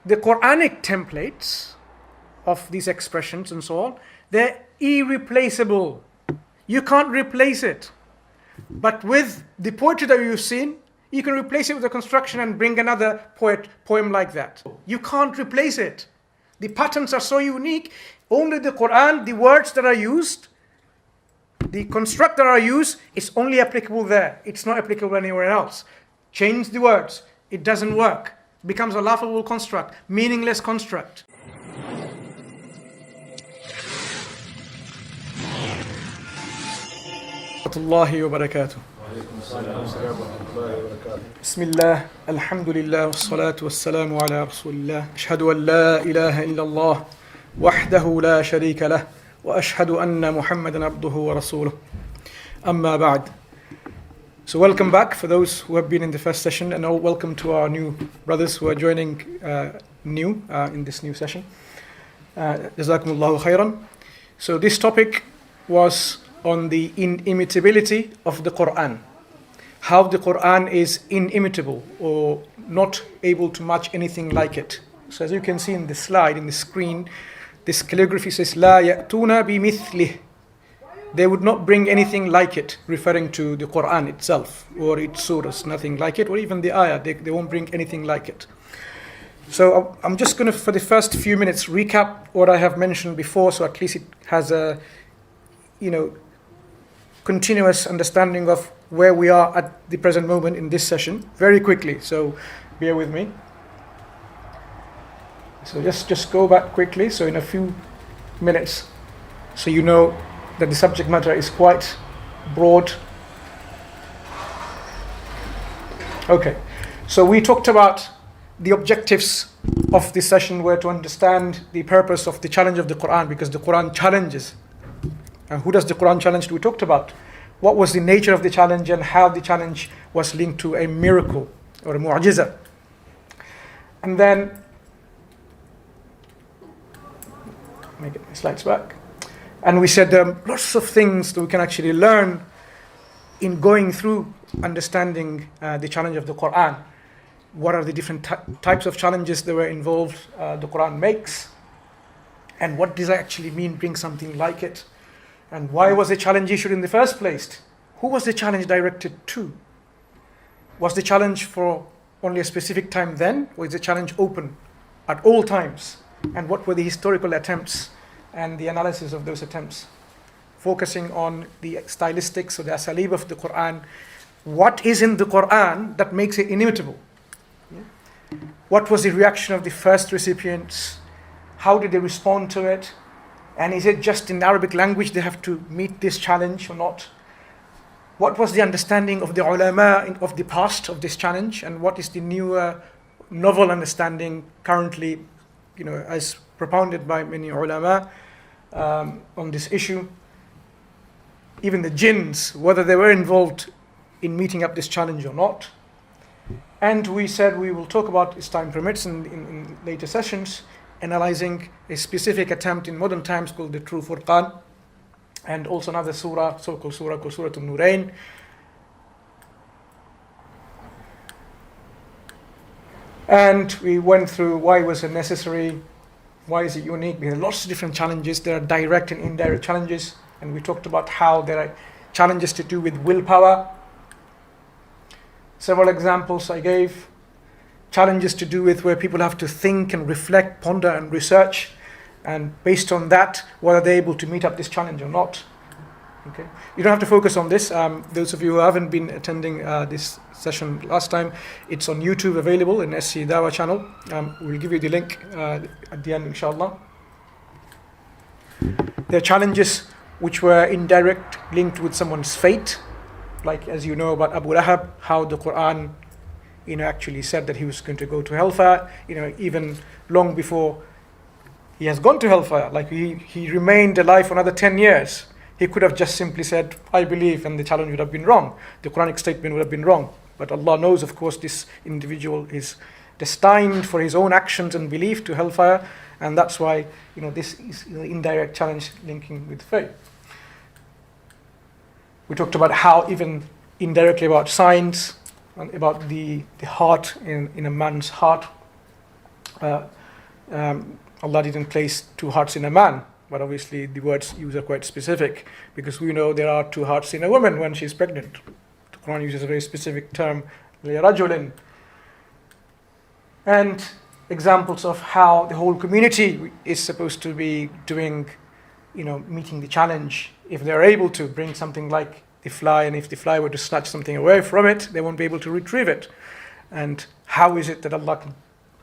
the Quranic templates of these expressions and so on, they're irreplaceable. You can't replace it. But with the poetry that you've seen, you can replace it with a construction and bring another poem like that. You can't replace it. The patterns are so unique. Only the Quran, the words that are used, the construct that are used, is only applicable there. It's not applicable anywhere else. Change the words. It doesn't work. Becomes a laughable construct, meaningless construct. Warahmatullahi wabarakatuh. Bismillah, alhamdulillah, wassalatu wassalamu ala rasulillah. Ashhadu an la ilaha illallah, wahdahu la sharika lah, wa ashhadu anna Muhammadan abduhu wa rasuluh. Amma ba'd. So welcome back for those who have been in the first session, and welcome to our new brothers who are joining in this new session. Jazakumullahu khairan. So this topic was on the inimitability of the Quran. How the Quran is inimitable or not able to match anything like it. So as you can see in the slide, in the screen, this calligraphy says, لا يأتون بمثله. They would not bring anything like it, referring to the Quran itself or its surahs, nothing like it, or even the ayah, they won't bring anything like it. So I'm just going to, for the first few minutes, recap what I have mentioned before, so at least it has a, continuous understanding of where we are at the present moment in this session, very quickly, so bear with me. So just go back quickly, so in a few minutes, so you know that the subject matter is quite broad. Okay, so we talked about the objectives of this session were to understand the purpose of the challenge of the Quran, because the Quran challenges. And who does the Quran challenge? We talked about what was the nature of the challenge and how the challenge was linked to a miracle or a mu'jiza. And then, let me get my slides back. And we said there are lots of things that we can actually learn in going through understanding the challenge of the Quran. What are the different types of challenges that were involved the Quran makes? And what does it actually mean, bring something like it? And why was the challenge issued in the first place? Who was the challenge directed to? Was the challenge for only a specific time then? Or is the challenge open at all times? And what were the historical attempts and the analysis of those attempts? Focusing on the stylistics or the asalib of the Quran. What is in the Quran that makes it inimitable? What was the reaction of the first recipients? How did they respond to it? And is it just in Arabic language they have to meet this challenge or not? What was the understanding of the ulama of the past of this challenge? And what is the newer, novel understanding currently, as propounded by many ulama on this issue? Even the jinns, whether they were involved in meeting up this challenge or not. And we said we will talk about, as time permits, in later sessions, analyzing a specific attempt in modern times called the True Furqan, and also another surah, so-called surah called Surah An-Nurayn. And we went through why was it necessary, why is it unique, because there are lots of different challenges. There are direct and indirect challenges, and we talked about how there are challenges to do with willpower. Several examples I gave. Challenges to do with where people have to think and reflect, ponder and research, and based on that, whether they're able to meet up this challenge or not. Okay, you don't have to focus on this. Those of you who haven't been attending this session last time, it's on YouTube available in SC Dawa channel. We'll give you the link at the end, inshallah. There are challenges which were indirect, linked with someone's fate, like as you know about Abu Lahab, how the Quran actually said that he was going to go to hellfire, even long before he has gone to hellfire. Like he remained alive for another 10 years. He could have just simply said, I believe, and the challenge would have been wrong. The Quranic statement would have been wrong. But Allah knows, of course, this individual is destined for his own actions and belief to hellfire, and that's why, this is indirect challenge linking with faith. We talked about how even indirectly about science, and about the heart in a man's heart, uh, Allah didn't place two hearts in a man, but obviously the words used are quite specific, because we know there are two hearts in a woman when she's pregnant. The Quran uses a very specific term, لِرَجُلٍ. And examples of how the whole community is supposed to be doing, meeting the challenge. If they're able to bring something like the fly, and if the fly were to snatch something away from it, they won't be able to retrieve it. And how is it that Allah can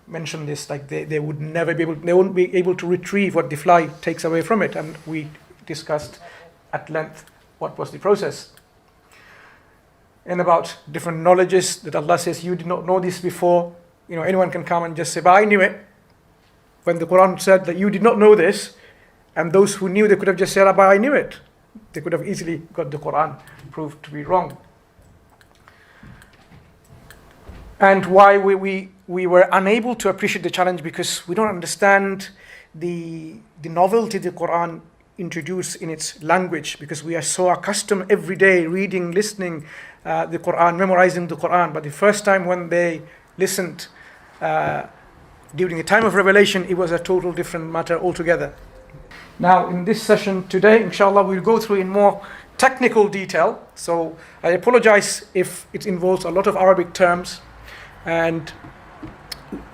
mention this? Like they would never be able, they won't be able to retrieve what the fly takes away from it. And we discussed at length what was the process. And about different knowledges that Allah says, you did not know this before. Anyone can come and just say, but I knew it. When the Quran said that you did not know this, and those who knew, they could have just said, but I knew it. They could have easily got the Quran proved to be wrong. And why we were unable to appreciate the challenge, because we don't understand the novelty the Quran introduced in its language, because we are so accustomed every day reading, listening the Quran, memorizing the Quran. But the first time when they listened during the time of revelation, it was a total different matter altogether. Now, in this session today, inshallah, we'll go through in more technical detail. So I apologize if it involves a lot of Arabic terms and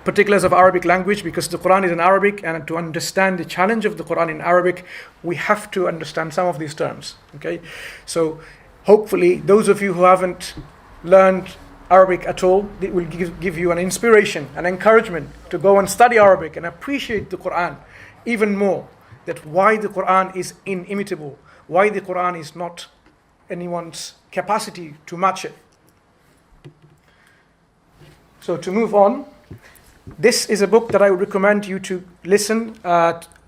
particulars of Arabic language, because the Quran is in Arabic, and to understand the challenge of the Quran in Arabic, we have to understand some of these terms. Okay, so hopefully those of you who haven't learned Arabic at all, it will give you an inspiration, an encouragement to go and study Arabic and appreciate the Quran even more. That why the Quran is inimitable, why the Quran is not anyone's capacity to match it. So to move on, this is a book that I would recommend you to listen,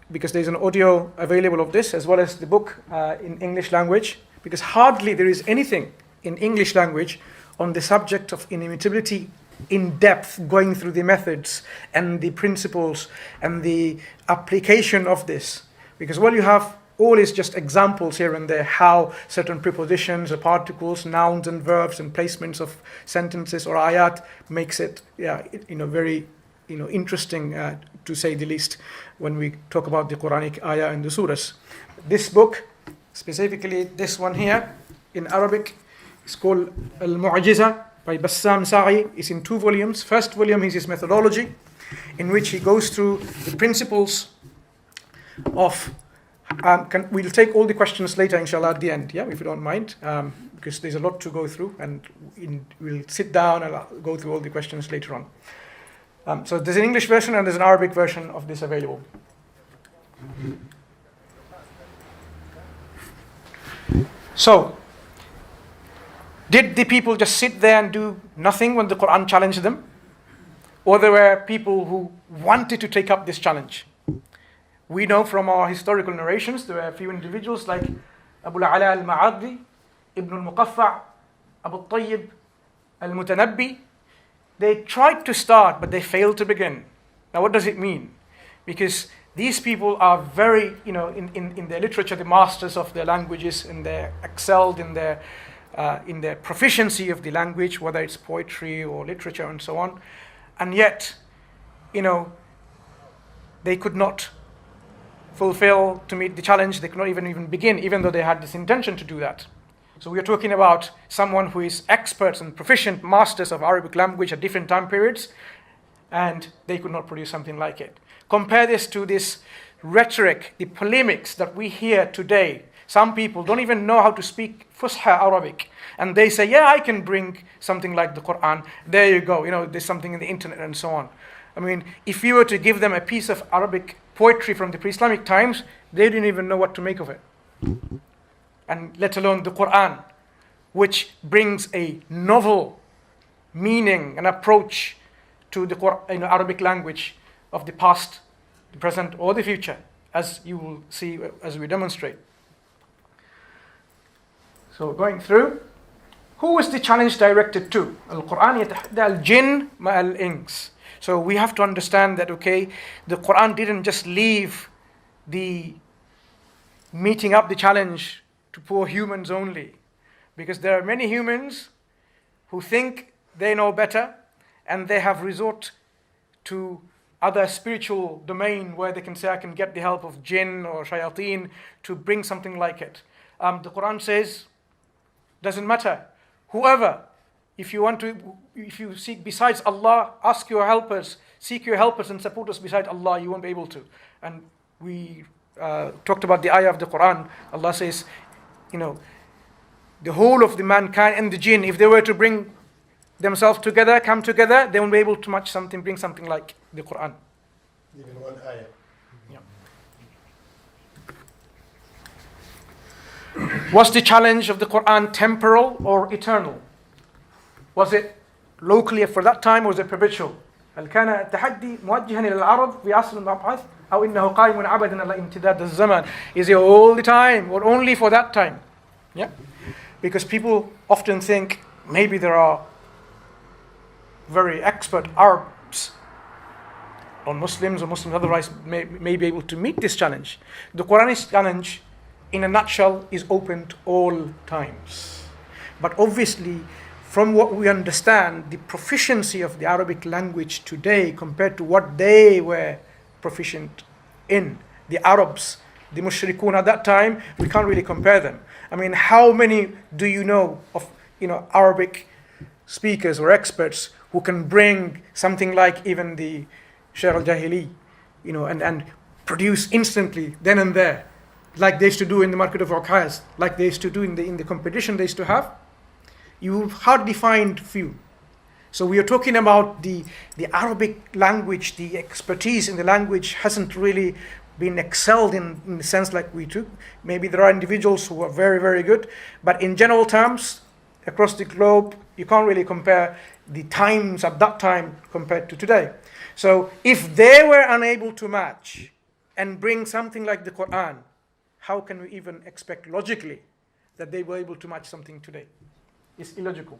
because there's an audio available of this, as well as the book in English language, because hardly there is anything in English language on the subject of inimitability in depth, going through the methods and the principles and the application of this. Because what you have all is just examples here and there, how certain prepositions or particles, nouns and verbs and placements of sentences or ayat makes it very interesting, to say the least, when we talk about the Quranic ayah and the surahs. This book, specifically this one here in Arabic, is called Al-Mu'jiza by Bassam Sa'i. It's in 2 volumes. First volume is his methodology, in which he goes through the principles of we'll take all the questions later, inshallah, at the end, if you don't mind, because there's a lot to go through, and we'll sit down and I'll go through all the questions later on. So there's an English version and there's an Arabic version of this available. So, did the people just sit there and do nothing when the Quran challenged them? Or there were people who wanted to take up this challenge? We know from our historical narrations, there were a few individuals like Abu al-Ala al-Ma'addi, Ibn al-Muqaffa', Abu al-Tayyib, al-Mutanabbi. They tried to start, but they failed to begin. Now what does it mean? Because these people are very, in their literature, the masters of their languages, and they're excelled in their proficiency of the language, whether it's poetry or literature and so on. And yet, they could not fulfill to meet the challenge. They could not even begin, even though they had this intention to do that. So we are talking about someone who is experts and proficient masters of Arabic language at different time periods, and they could not produce something like it. Compare this to this rhetoric, the polemics that we hear today. Some people don't even know how to speak Fusha Arabic, and they say, I can bring something like the Quran. There you go, there's something in the internet and so on. I mean, if you were to give them a piece of Arabic poetry from the pre-Islamic times, they didn't even know what to make of it. And let alone the Quran, which brings a novel meaning and approach to the Arabic language of the past, the present, or the future, as you will see as we demonstrate. So going through, who was the challenge directed to? Al-Quran yatahadda al-jinn ma'al-ins. So we have to understand that, the Quran didn't just leave the meeting up the challenge to poor humans only. Because there are many humans who think they know better, and they have resort to other spiritual domain where they can say, I can get the help of jinn or shayateen to bring something like it. The Quran says, doesn't matter. Whoever, if you seek besides Allah, ask your helpers, seek your helpers and supporters beside Allah, you won't be able to. And we talked about the ayah of the Quran. Allah says, the whole of the mankind and the jinn, if they were to bring themselves together, come together, they won't be able to bring something like the Quran. Even one ayah. Yeah. Was the challenge of the Quran temporal or eternal? Was it locally for that time or was it perpetual? هل كان التحدي موجها إلى العرب في عصر المبعث أو إنه قائم عبدا على امتداد الزمان? Is it all the time or only for that time? Yeah. Because people often think maybe there are very expert Arabs or Muslims otherwise may be able to meet this challenge. The Quranic challenge, in a nutshell, is open to all times. But obviously, from what we understand, the proficiency of the Arabic language today compared to what they were proficient in, the Arabs, the mushrikun at that time, we can't really compare them. I mean, how many do you know of Arabic speakers or experts who can bring something like even the Sha'r al-Jahili, and produce instantly, then and there, like they used to do in the market of Urqas, like they used to do in the competition they used to have? You hardly find few. So we are talking about the Arabic language, the expertise in the language hasn't really been excelled in the sense like we do. Maybe there are individuals who are very, very good, but in general terms, across the globe, you can't really compare the times at that time compared to today. So if they were unable to match and bring something like the Quran, how can we even expect logically that they were able to match something today? It's illogical.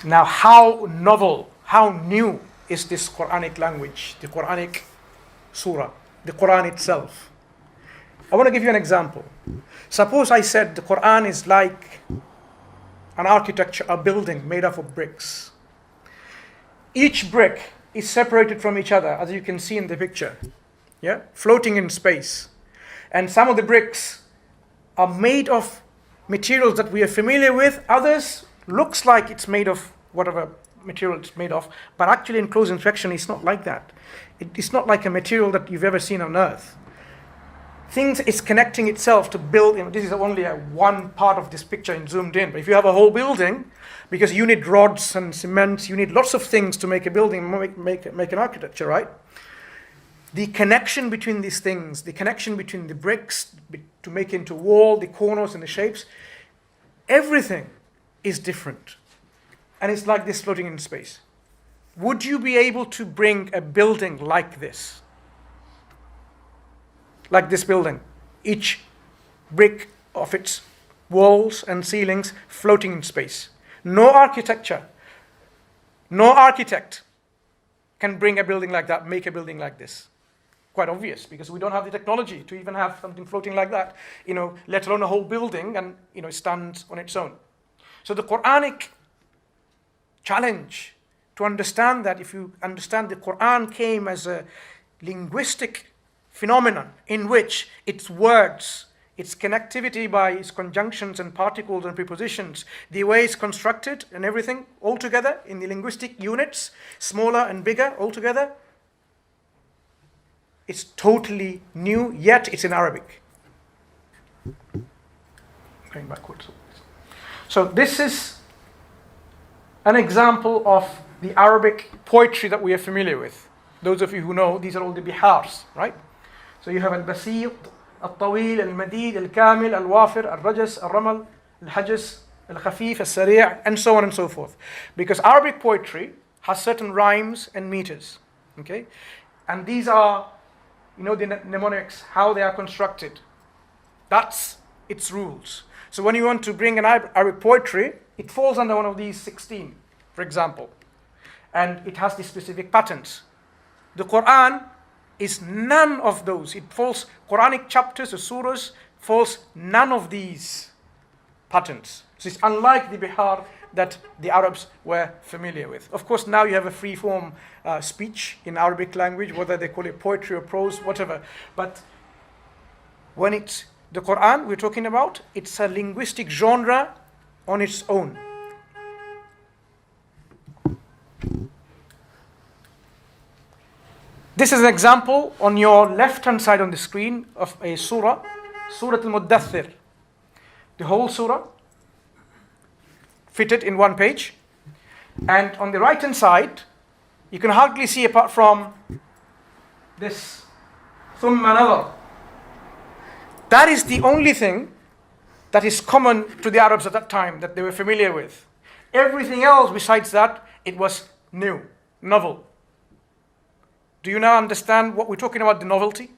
Now, how novel, how new is this Quranic language, the Quranic surah, the Quran itself? I want to give you an example. Suppose I said the Quran is like an architecture, a building made up of bricks. Each brick is separated from each other, as you can see in the picture, floating in space. And some of the bricks are made of materials that we are familiar with. Others looks like it's made of whatever material it's made of, but actually in close inspection, it's not like that. It's not like a material that you've ever seen on earth. Things is connecting itself to build. This is only one part of this picture and zoomed in. But if you have a whole building, because you need rods and cement, you need lots of things to make a building, make an architecture, right? The connection between these things, the connection between the bricks to make into wall, the corners and the shapes, everything is different. And it's like this floating in space. Would you be able to bring a building like this? Like this building, each brick of its walls and ceilings floating in space. No architecture, no architect can bring a building like that, make a building like this. Quite obvious, because we don't have the technology to even have something floating like that, let alone a whole building, and it stands on its own. So the Quranic challenge to understand that, if you understand the Quran came as a linguistic phenomenon in which its words, its connectivity by its conjunctions and particles and prepositions, the way it's constructed and everything all together in the linguistic units, smaller and bigger all together, it's totally new, yet it's in Arabic. Going backwards. So this is an example of the Arabic poetry that we are familiar with. Those of you who know, these are all the bihars, right? So you have al-basit, al-tawil, al-madid, al-kamil, al-wafir, al-rajas, al-ramal, al-hajaz, al-khafif, al-sari', and so on and so forth. Because Arabic poetry has certain rhymes and meters, okay? And these are, the mnemonics, how they are constructed. That's its rules. So when you want to bring an Arabic poetry, it falls under one of these 16, for example. And it has the specific patterns. The Quran is none of those. It falls, Quranic chapters or surahs falls none of these patterns. So it's unlike the Bihar that the Arabs were familiar with. Of course, now you have a free-form speech in Arabic language, whether they call it poetry or prose, whatever. But when it's the Quran we're talking about, it's a linguistic genre on its own. This is an example on your left-hand side on the screen of a surah, Surah Al-Muddathir. The whole surah fitted in one page. And on the right-hand side, you can hardly see apart from this ثُمَّ نَظَرَ. That is the only thing that is common to the Arabs at that time, that they were familiar with. Everything else besides that, it was new, novel. Do you now understand what we're talking about, the novelty?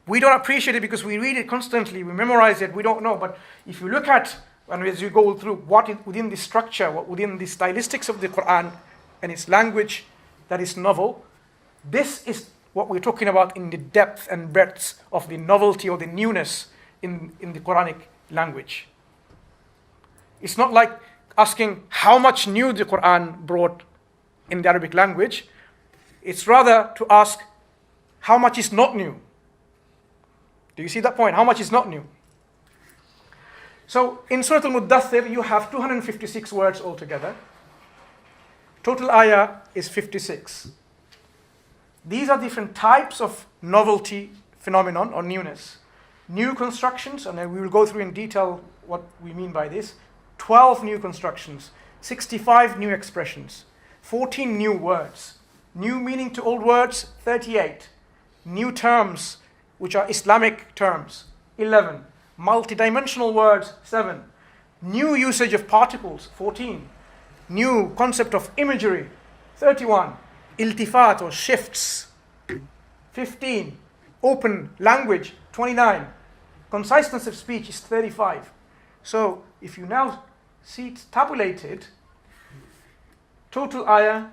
We don't appreciate it because we read it constantly, we memorize it, we don't know. But if you look at, and as you go through within the structure, within the stylistics of the Quran and its language that is novel, this is what we're talking about in the depth and breadth of the novelty or the newness in the Quranic language. It's not like asking how much new the Quran brought in the Arabic language. It's rather to ask how much is not new. Do you see that point? How much is not new? So in Surah Al-Muddathir, you have 256 words altogether. Total ayah is 56. These are different types of novelty phenomenon or newness. New constructions, and then we will go through in detail what we mean by this. 12 new constructions, 65 new expressions, 14 new words, new meaning to old words, 38, new terms, which are Islamic terms, 11, multidimensional words, 7, new usage of particles, 14, new concept of imagery, 31, iltifat or shifts, 15, open language, 29, conciseness of speech is 35. So if you now see it tabulated, total ayah,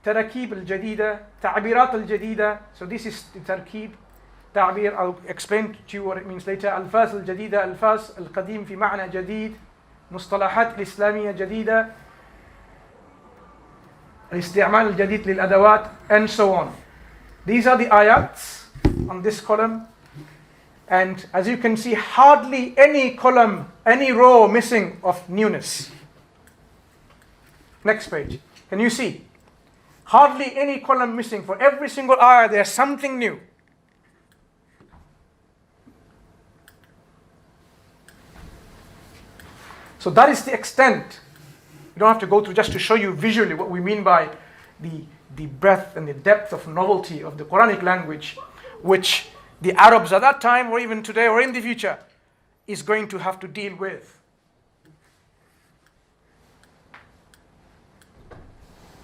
تراكيب الجديدة, تعبيرات الجديدة. So this is the تركيب, تعبير. I'll explain to you what it means later. ألفاظ الجديدة, ألفاظ القديم في معنى جديد, مصطلحات الإسلامية جديدة, الاستعمال الجديد للأدوات, and so on. These are the ayats on this column. And as you can see, hardly any column, any row missing of newness. Next page. Can you see? Hardly any column missing. For every single ayah, there's something new. So that is the extent. You don't have to go through just to show you visually what we mean by the breadth and the depth of novelty of the Quranic language, which the Arabs at that time, or even today, or in the future, is going to have to deal with.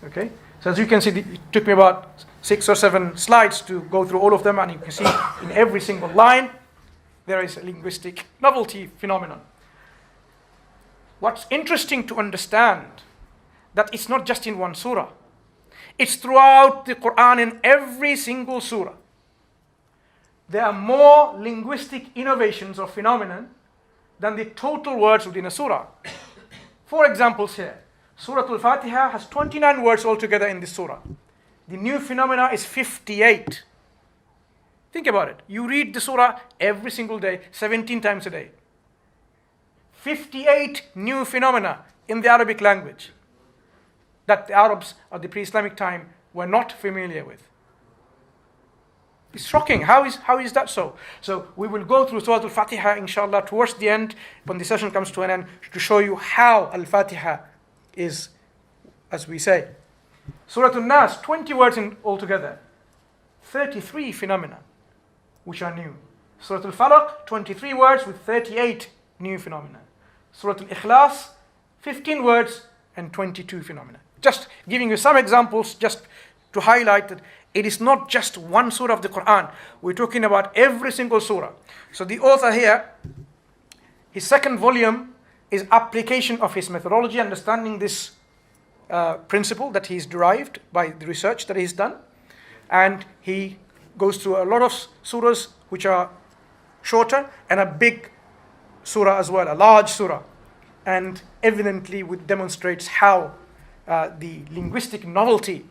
Okay? So as you can see, it took me about 6 or 7 slides to go through all of them, and you can see in every single line, there is a linguistic novelty phenomenon. What's interesting to understand, that it's not just in one surah. It's throughout the Quran in every single surah. There are more linguistic innovations or phenomenon than the total words within a surah. 4 examples here. Surah Al-Fatiha has 29 words altogether in this surah. The new phenomena is 58. Think about it. You read the surah every single day, 17 times a day. 58 new phenomena in the Arabic language that the Arabs of the pre-Islamic time were not familiar with. It's shocking. How is that so? So we will go through Surah Al-Fatiha, inshallah, towards the end, when the session comes to an end, to show you how Al-Fatiha is, as we say. Surah Al-Nas, 20 words in altogether. 33 phenomena, which are new. Surah Al-Falaq, 23 words with 38 new phenomena. Surah Al-Ikhlas, 15 words and 22 phenomena. Just giving you some examples, just to highlight that it is not just one surah of the Quran. We're talking about every single surah. So the author here, his second volume is application of his methodology, understanding this principle that he's derived by the research that he's done. And he goes through a lot of surahs which are shorter and a big surah as well, a large surah. and evidently demonstrates how the linguistic novelty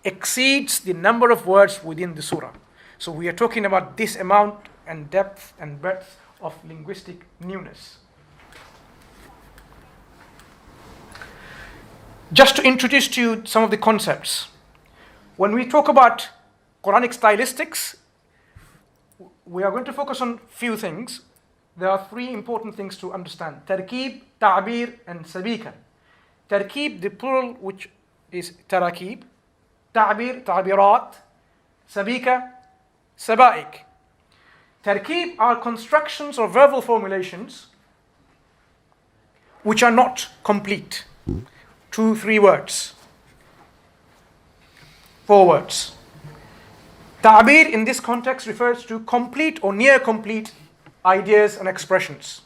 exceeds the number of words within the surah. So we are talking about this amount and depth and breadth of linguistic newness. Just to introduce to you some of the concepts. When we talk about Quranic stylistics, we are going to focus on few things. There are three important things to understand: tarkib, ta'bir, and sabika. Tarkib, the plural, which is tarakib; ta'bir, ta'birat; sabika, sabaik. Tarkib are constructions or verbal formulations which are not complete. 2, 3 words, 4 words. Ta'bir in this context refers to complete or near complete ideas and expressions.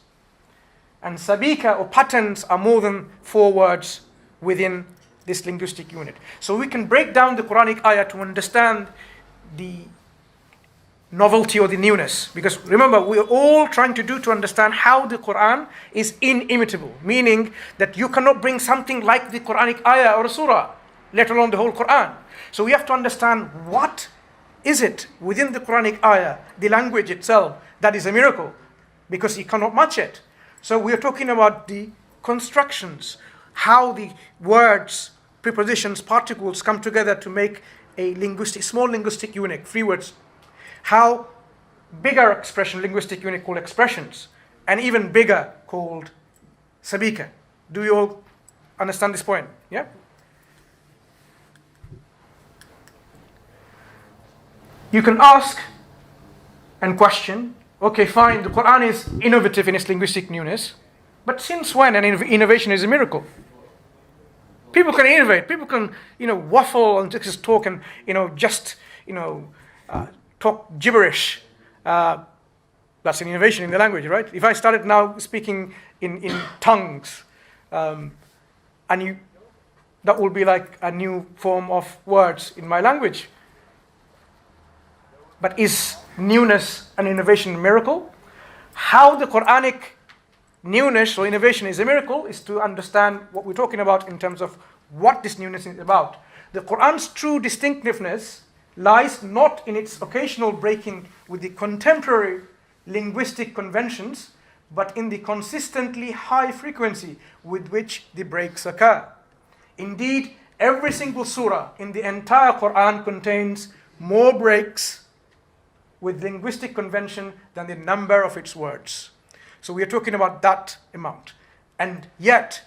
And sabika or patterns are more than 4 words within this linguistic unit. So we can break down the Quranic ayah to understand the novelty or the newness. Because remember, we are all trying to understand how the Quran is inimitable, meaning that you cannot bring something like the Quranic ayah or a surah, let alone the whole Quran. So we have to understand what is it within the Quranic ayah, the language itself, that is a miracle, because you cannot match it. So we are talking about the constructions, how the words, prepositions, particles come together to make a small linguistic unit, 3 words. How bigger expression, linguistic unit called expressions, and even bigger called sabika. Do you all understand this point? Yeah? You can ask and question, okay, fine, the Quran is innovative in its linguistic newness, but since when an innovation is a miracle? People can innovate, people can, waffle and just talk and, talk gibberish. That's an innovation in the language, right? If I started now speaking in tongues, that will be like a new form of words in my language. But is newness an innovation a miracle? How the Quranic newness or innovation is a miracle is to understand what we're talking about in terms of what this newness is about. The Quran's true distinctiveness lies not in its occasional breaking with the contemporary linguistic conventions, but in the consistently high frequency with which the breaks occur. Indeed, every single surah in the entire Quran contains more breaks with linguistic convention than the number of its words. So we are talking about that amount. And yet,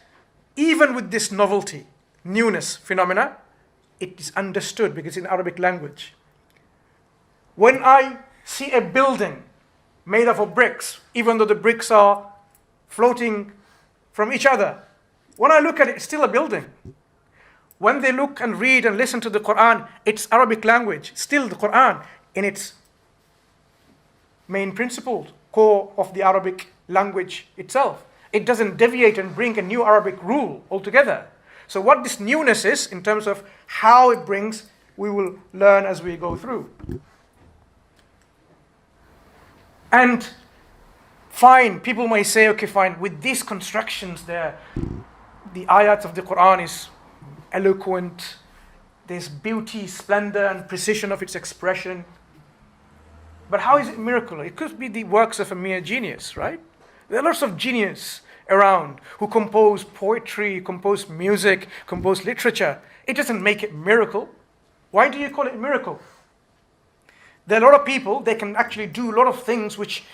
even with this novelty, newness phenomena, it is understood because it's in Arabic language. When I see a building made up of bricks, even though the bricks are floating from each other, when I look at it, it's still a building. When they look and read and listen to the Quran, it's Arabic language, still the Quran in its main principle, core of the Arabic language itself. It doesn't deviate and bring a new Arabic rule altogether. So what this newness is, in terms of how it brings, we will learn as we go through. And fine, people may say, okay, fine, with these constructions there, the ayat of the Quran is eloquent, there's beauty, splendor, and precision of its expression. But how is it miracle? It could be the works of a mere genius, right? There are lots of genius around who compose poetry, compose music, compose literature. It doesn't make it miracle. Why do you call it miracle? There are a lot of people, they can actually do a lot of things which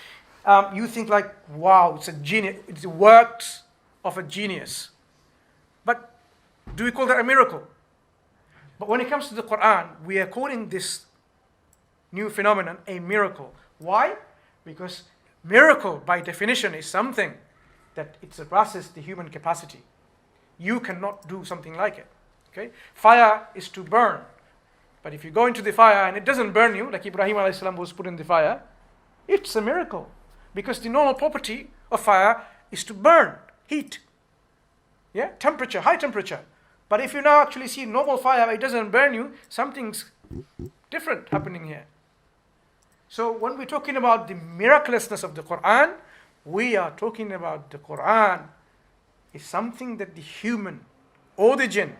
you think like, wow, it's a genius, it's the works of a genius. But do we call that a miracle? But when it comes to the Quran, we are calling this new phenomenon a miracle. Why? Because miracle, by definition, is something that it surpasses the human capacity. You cannot do something like it. Okay? Fire is to burn. But if you go into the fire and it doesn't burn you, like Ibrahim a.s. was put in the fire, it's a miracle. Because the normal property of fire is to burn, heat. Yeah? Temperature, high temperature. But if you now actually see normal fire, it doesn't burn you, something's different happening here. So when we're talking about the miraculousness of the Quran, we are talking about the Quran is something that the human or the jinn,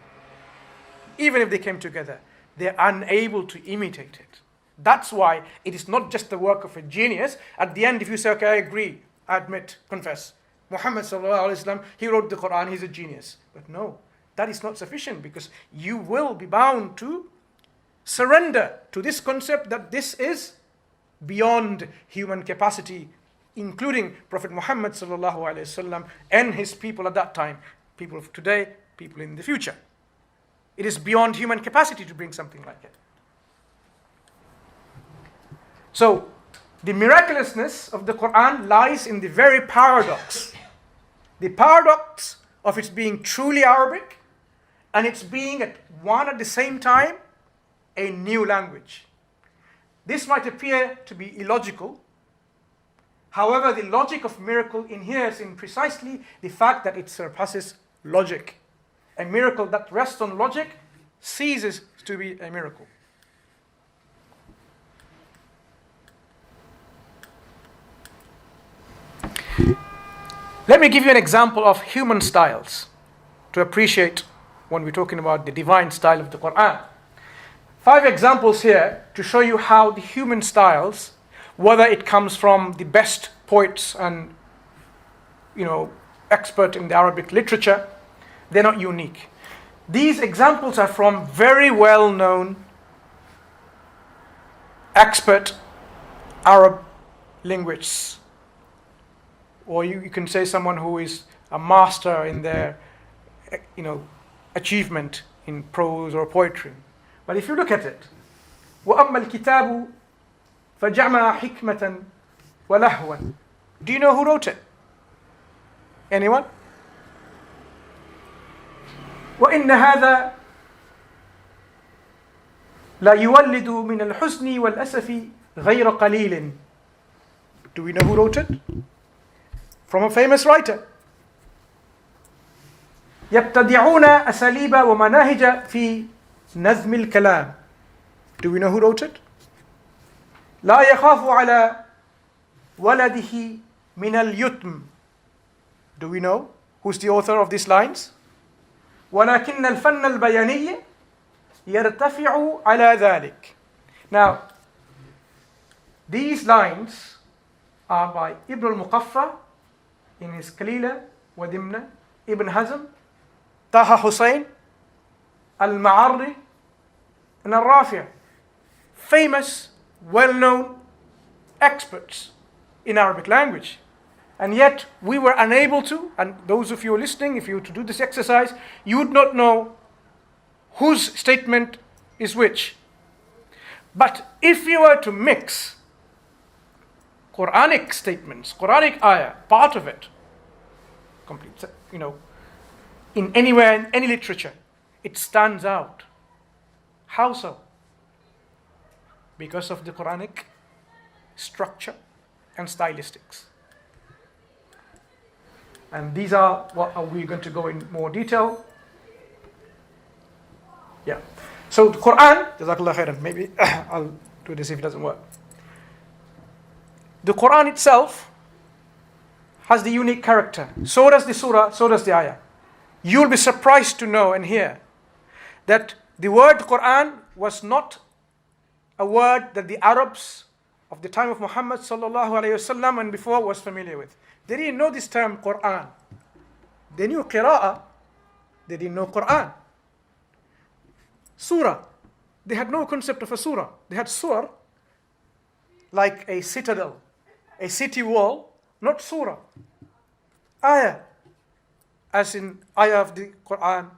even if they came together, they're unable to imitate it. That's why it is not just the work of a genius. At the end, if you say, okay, I agree, I admit, confess, Muhammad sallallahu alaihi wasallam, he wrote the Quran, he's a genius. But no, that is not sufficient, because you will be bound to surrender to this concept that this is beyond human capacity, including Prophet Muhammad sallallahu alaihi wasallam and his people at that time, people of today, people in the future. It is beyond human capacity to bring something like it. So, the miraculousness of the Quran lies in the very paradox. The paradox of its being truly Arabic and its being at the same time a new language. This might appear to be illogical. However, the logic of miracle inheres in precisely the fact that it surpasses logic. A miracle that rests on logic ceases to be a miracle. Let me give you an example of human styles to appreciate when we're talking about the divine style of the Quran. 5 examples here to show you how the human styles, whether it comes from the best poets and expert in the Arabic literature, they're not unique. These examples are from very well-known expert Arab linguists. Or you can say someone who is a master in their achievement in prose or poetry. But if you look at it, وَأَمَّا الْكِتَابُ فَجَمَعَ حِكْمَةً وَلَهْوًا. Do you know who wrote it? Anyone? وَإِنَّ هَذَا لَا يُوَلِّدُ مِنَ الْحُزْنِ وَالْأَسَفِ غَيْرَ قَلِيلٍ. Do we know who wrote it? From a famous writer. يَبْتَدِعُونَ أَسَالِيبَ وَمَنَاهِجَ فِي نَظْمِ الْكَلَامِ. Do we know who wrote it? لَا يَخَافُ عَلَى وَلَدِهِ مِنَ الْيُتْمِ. Do we know who's the author of these lines? وَلَكِنَّ الْفَنَّ الْبَيَانِيَّ يَرْتَفِعُ عَلَى ذَلِكَ. Now, these lines are by Ibn al-Muqaffa in his Qalila wa Dimna, Ibn Hazm, Taha Hussein, Al-Ma'arri, and Al-Rafi'. Famous, well-known experts in Arabic language. And yet we were unable to, and those of you listening, if you were to do this exercise, you would not know whose statement is which. But if you were to mix Quranic statements, Quranic ayah, part of it, complete, in anywhere, in any literature, it stands out. How so? Because of the Quranic structure and stylistics. And these are what we're going to go in more detail. Yeah. So the Quran, Jazakallah khairan, maybe I'll do this if it doesn't work. The Quran itself has the unique character. So does the surah, so does the ayah. You'll be surprised to know and hear that the word Quran was not a word that the Arabs of the time of Muhammad sallallahu alayhi wasallam and before was familiar with. They didn't know this term Quran. They knew qira'ah. They didn't know Quran. Surah. They had no concept of a surah. They had surah like a citadel, a city wall, not surah. Ayah, as in ayah of the Quran,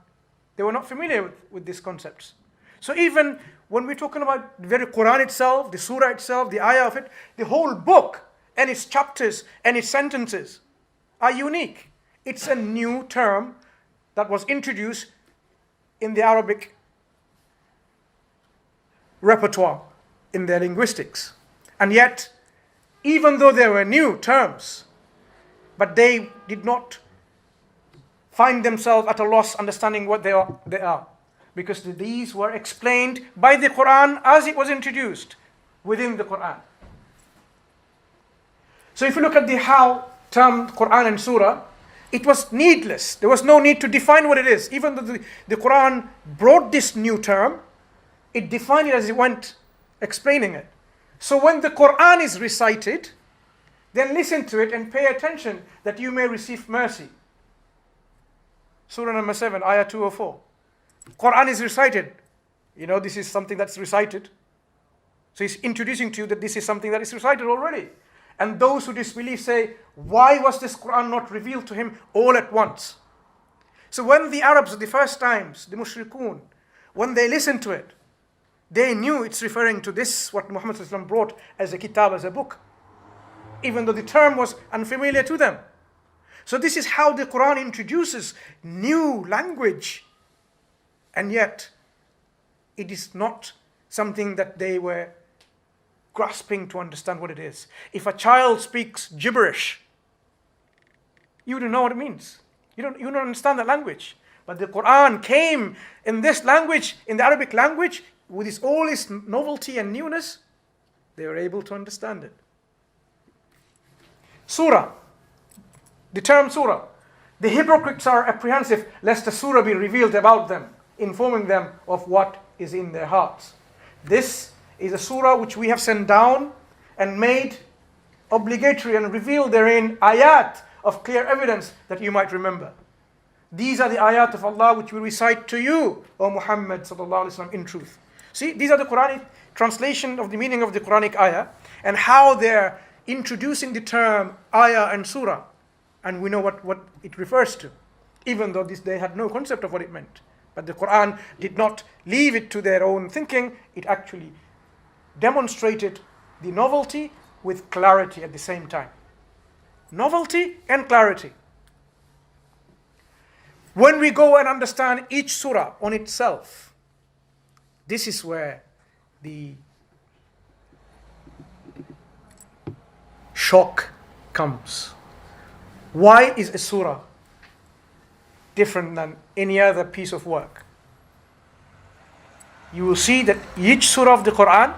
they were not familiar with these concepts. So even when we're talking about the very Quran itself, the surah itself, the ayah of it, the whole book and its chapters and its sentences are unique. It's a new term that was introduced in the Arabic repertoire, in their linguistics. And yet, even though there were new terms, but they did not find themselves at a loss understanding what they are. Because these were explained by the Quran as it was introduced within the Quran. So if you look at the how termed Quran and Surah, It was needless. There was no need to define what it is. Even though the Quran brought this new term, it defined it as it went, explaining it. So when the Quran is recited, then listen to it and pay attention that you may receive mercy. Surah number 7, ayah 204. Quran is recited. You know, this is something that's recited. So he's introducing to you that this is something that is recited already. And those who disbelieve say, why was this Quran not revealed to him all at once? So when the Arabs, the first times, the mushrikun, when they listened to it, they knew it's referring to this, what Muhammad ﷺ brought as a kitab, as a book, even though the term was unfamiliar to them. So this is how the Quran introduces new language, and yet it is not something that they were grasping to understand what it is. If a child speaks gibberish, you don't know what it means. You don't understand that language. But the Quran came in this language, in the Arabic language, with all its novelty and newness. They were able to understand it. Surah. The term surah. The hypocrites are apprehensive lest a surah be revealed about them, informing them of what is in their hearts. This is a surah which we have sent down and made obligatory and revealed therein ayat of clear evidence that you might remember. These are the ayat of Allah which we recite to you, O Muhammad sallallahu alaihi wasallam, in truth. See, these are the Quranic translation of the meaning of the Quranic ayah and how they're introducing the term ayah and surah. And we know what it refers to, even though they had no concept of what it meant. But the Quran did not leave it to their own thinking. It actually demonstrated the novelty with clarity at the same time. Novelty and clarity. When we go and understand each surah on itself, this is where the shock comes. Why is a surah different than any other piece of work? You will see that each surah of the Quran,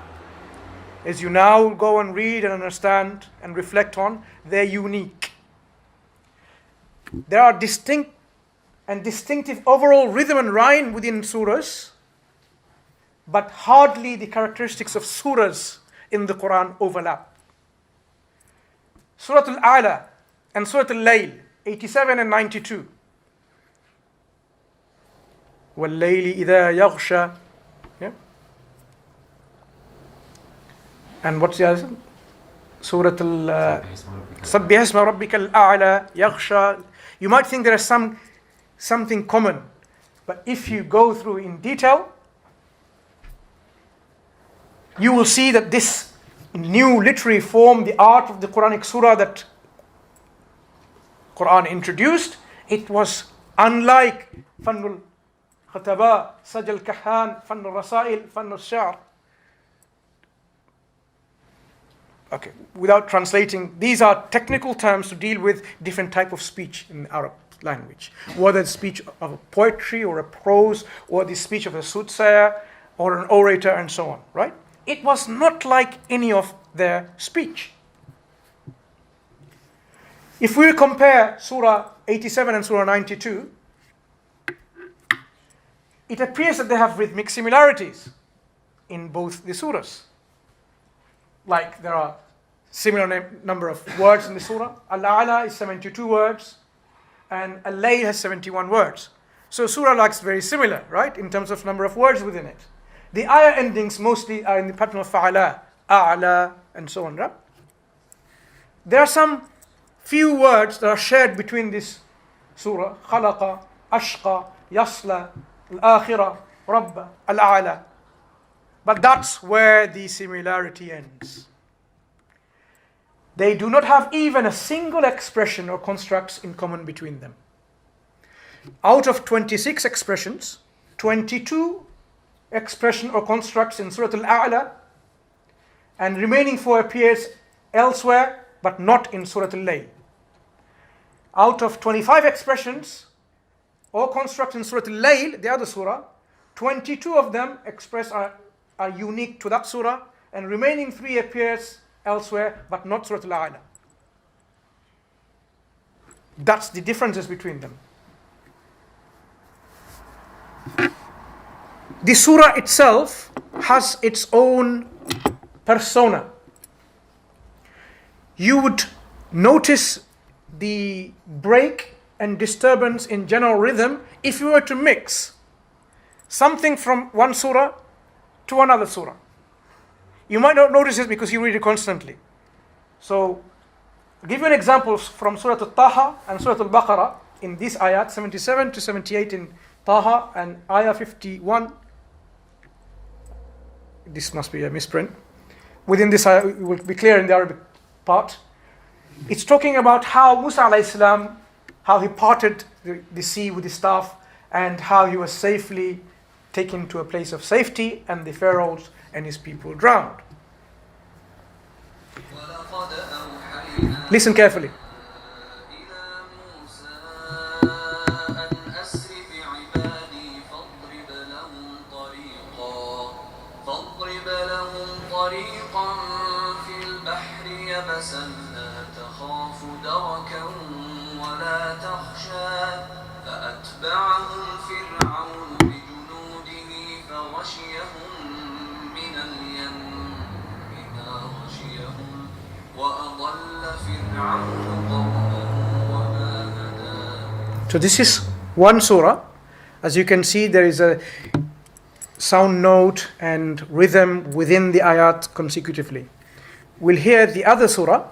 as you now go and read and understand and reflect on, they're unique. There are distinct and distinctive overall rhythm and rhyme within surahs, but hardly the characteristics of surahs in the Quran overlap. Surah Al-A'la and Surah Al-Layl, 87 and 92. وَاللَّيْلِ إِذَا يَغْشَى. Yeah. And what's the other? Surah Sabbih Isma Rabbika Al-A'la, Yaghsha. You might think there is something common, but if you go through in detail, you will see that this new literary form, the art of the Quranic surah that Quran introduced, it was unlike Fannul Khataba, Sajal Kahan, Fannul Rasail, Fannul Sha'r. Okay, without translating, these are technical terms to deal with different type of speech in the Arab language. Whether it's speech of a poetry or a prose, or the speech of a soothsayer or an orator and so on, right? It was not like any of their speech. If we compare Surah 87 and Surah 92, it appears that they have rhythmic similarities in both the surahs. Like there are similar number of words in the surah. Al-A'la is 72 words and Al-Layl has 71 words. So surah looks very similar, right, in terms of number of words within it. The ayah endings mostly are in the pattern of fa'ala, a'la, and so on, right? There are some few words that are shared between this surah. Khalaqa, ashqa, yasla, al-akhirah, rabba, al-a'la. But that's where the similarity ends. They do not have even a single expression or constructs in common between them. Out of 26 expressions, 22 expression or constructs in Surah Al-A'la, and remaining 4 appears elsewhere, but not in Surah Al-Layl. Out of 25 expressions or constructs in Surah Al-Layl, the other surah, 22 of them are unique to that surah, and remaining 3 appears elsewhere, but not Surah Al-A'la. That's the differences between them. The surah itself has its own persona. You would notice the break and disturbance in general rhythm if you were to mix something from one surah to another surah. You might not notice it because you read it constantly. So, I'll give you an example from Surah Al-Taha and Surah Al-Baqarah in this ayat 77 to 78 in Taha and Ayah 51. This must be a misprint. Within this ayah, it will be clear in the Arabic part. It's talking about how Musa alayhi salam, how he parted the sea with his staff, and how he was safely taken to a place of safety, and the pharaohs and his people drowned. Listen carefully. So this is one surah. As you can see, there is a sound note and rhythm within the ayat consecutively. We'll hear the other surah.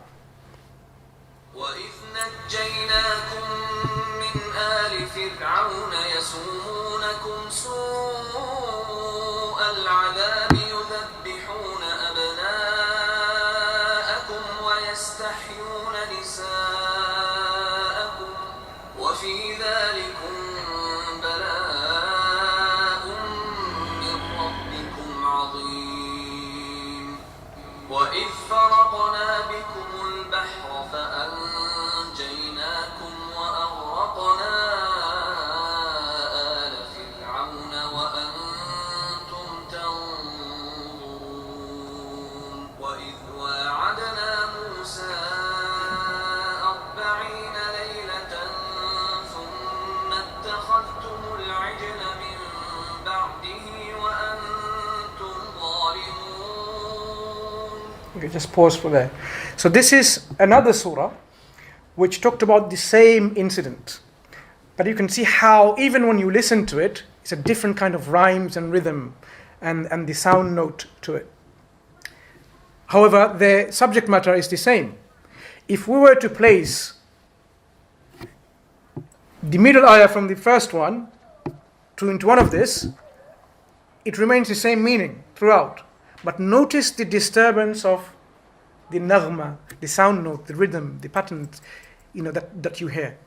Okay, just pause for there. So this is another surah which talked about the same incident. But you can see how even when you listen to it, it's a different kind of rhymes and rhythm and the sound note to it. However, the subject matter is the same. If we were to place the middle ayah from the first one into one of this, it remains the same meaning throughout. But notice the disturbance of the naghma, the sound note, the rhythm, the pattern, that you hear.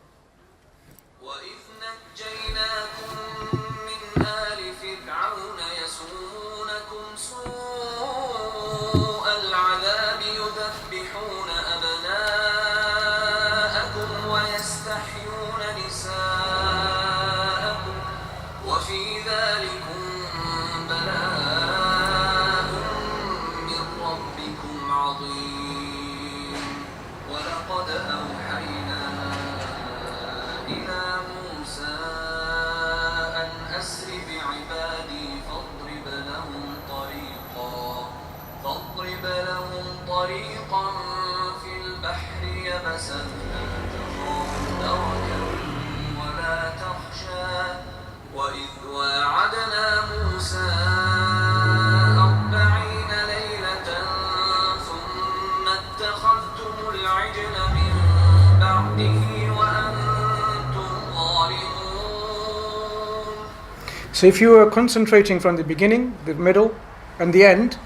So if you were concentrating from the beginning, the middle, and the end,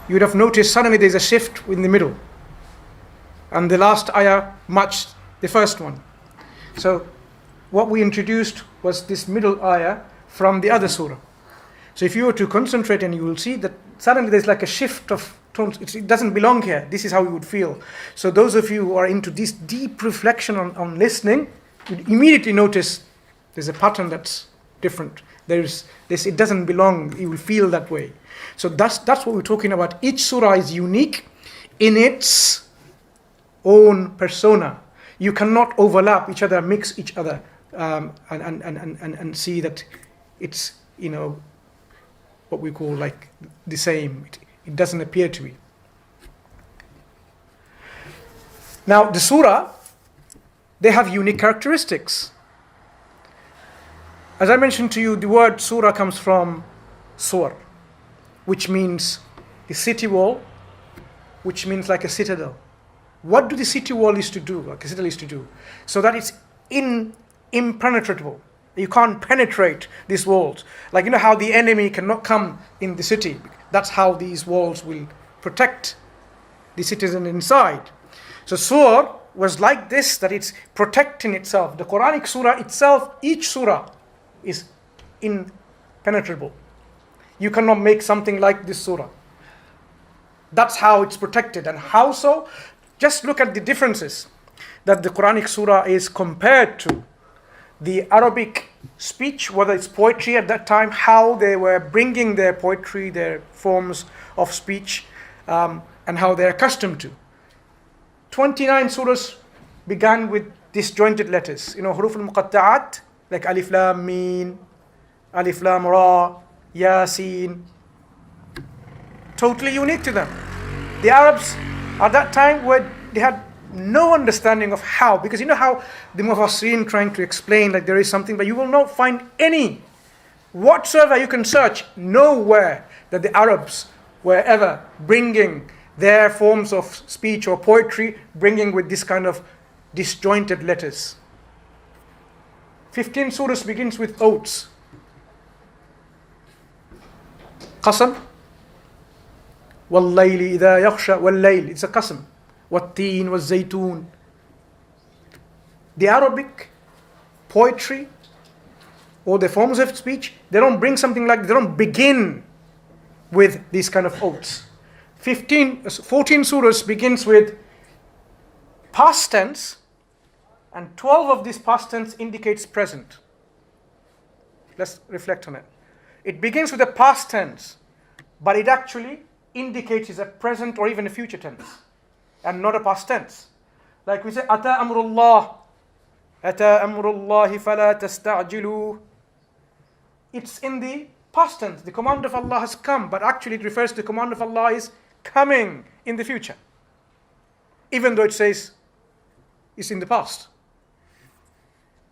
you would have noticed suddenly there's a shift in the middle. And the last ayah matched the first one. So what we introduced was this middle ayah from the other surah. So if you were to concentrate, and you will see that suddenly there's like a shift of tones. It doesn't belong here. This is how you would feel. So those of you who are into this deep reflection on listening, you immediately notice there's a pattern that's different. There's this, it doesn't belong. You will feel that way. So that's what we're talking about. Each surah is unique in its own persona. You cannot overlap each other, mix each other, and see that it's, what we call like the same. It doesn't appear to be. Now, the surah, they have unique characteristics. As I mentioned to you, the word surah comes from sur, which means the city wall, which means like a citadel. What do the city wall used to do, like a citadel used to do? So that it's impenetrable. You can't penetrate these walls. Like, how the enemy cannot come in the city. That's how these walls will protect the citizen inside. So surah was like this, that it's protecting itself. The Quranic surah itself, each surah is impenetrable. You cannot make something like this surah. That's how it's protected. And how so? Just look at the differences that the Quranic surah is compared to the Arabic speech, whether it's poetry at that time, how they were bringing their poetry, their forms of speech, and how they're accustomed to. 29 surahs began with disjointed letters. Huruf al-muqatta'at, like alif lam mim, alif lam ra, yasin. Totally unique to them. The Arabs at that time they had no understanding of how, because how the Mufassirin trying to explain like there is something, but you will not find any whatsoever you can search nowhere that the Arabs were ever bringing their forms of speech or poetry, bringing with this kind of disjointed letters. 15 surahs begins with oaths. Qasam. وَاللَّيْلِ إِذَا يَغْشَى وَاللَّيْلِ. It's a qasam. وَالتِّينِ وَالزَّيْتُونِ. The Arabic poetry or the forms of speech, they don't bring something like, they don't begin with these kind of oaths. 14 surahs begins with past tense, and 12 of these past tense indicates present. Let's reflect on it. It begins with a past tense, but it actually indicates is a present or even a future tense, and not a past tense. Like we say, Ata amrullah, Ata amrullahi fala tasta'jilu. It's in the past tense. The command of Allah has come, but actually it refers to the command of Allah is coming in the future, even though it says it's in the past.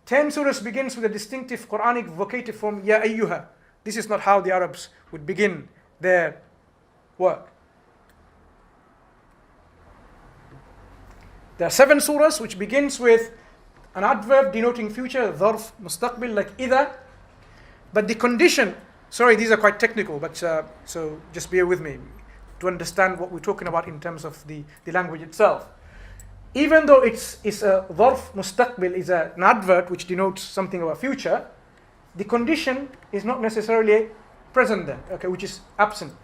10 surahs begins with a distinctive Quranic vocative form, Ya ayyuha. This is not how the Arabs would begin their work. There are 7 surahs which begins with an adverb denoting future, dharf, mustaqbil, like idha. But the condition, sorry, these are quite technical, but so just bear with me to understand what we're talking about in terms of the language itself. Even though it's a dharf mustaqbil is an adverb which denotes something about future, the condition is not necessarily present there, okay, which is absent.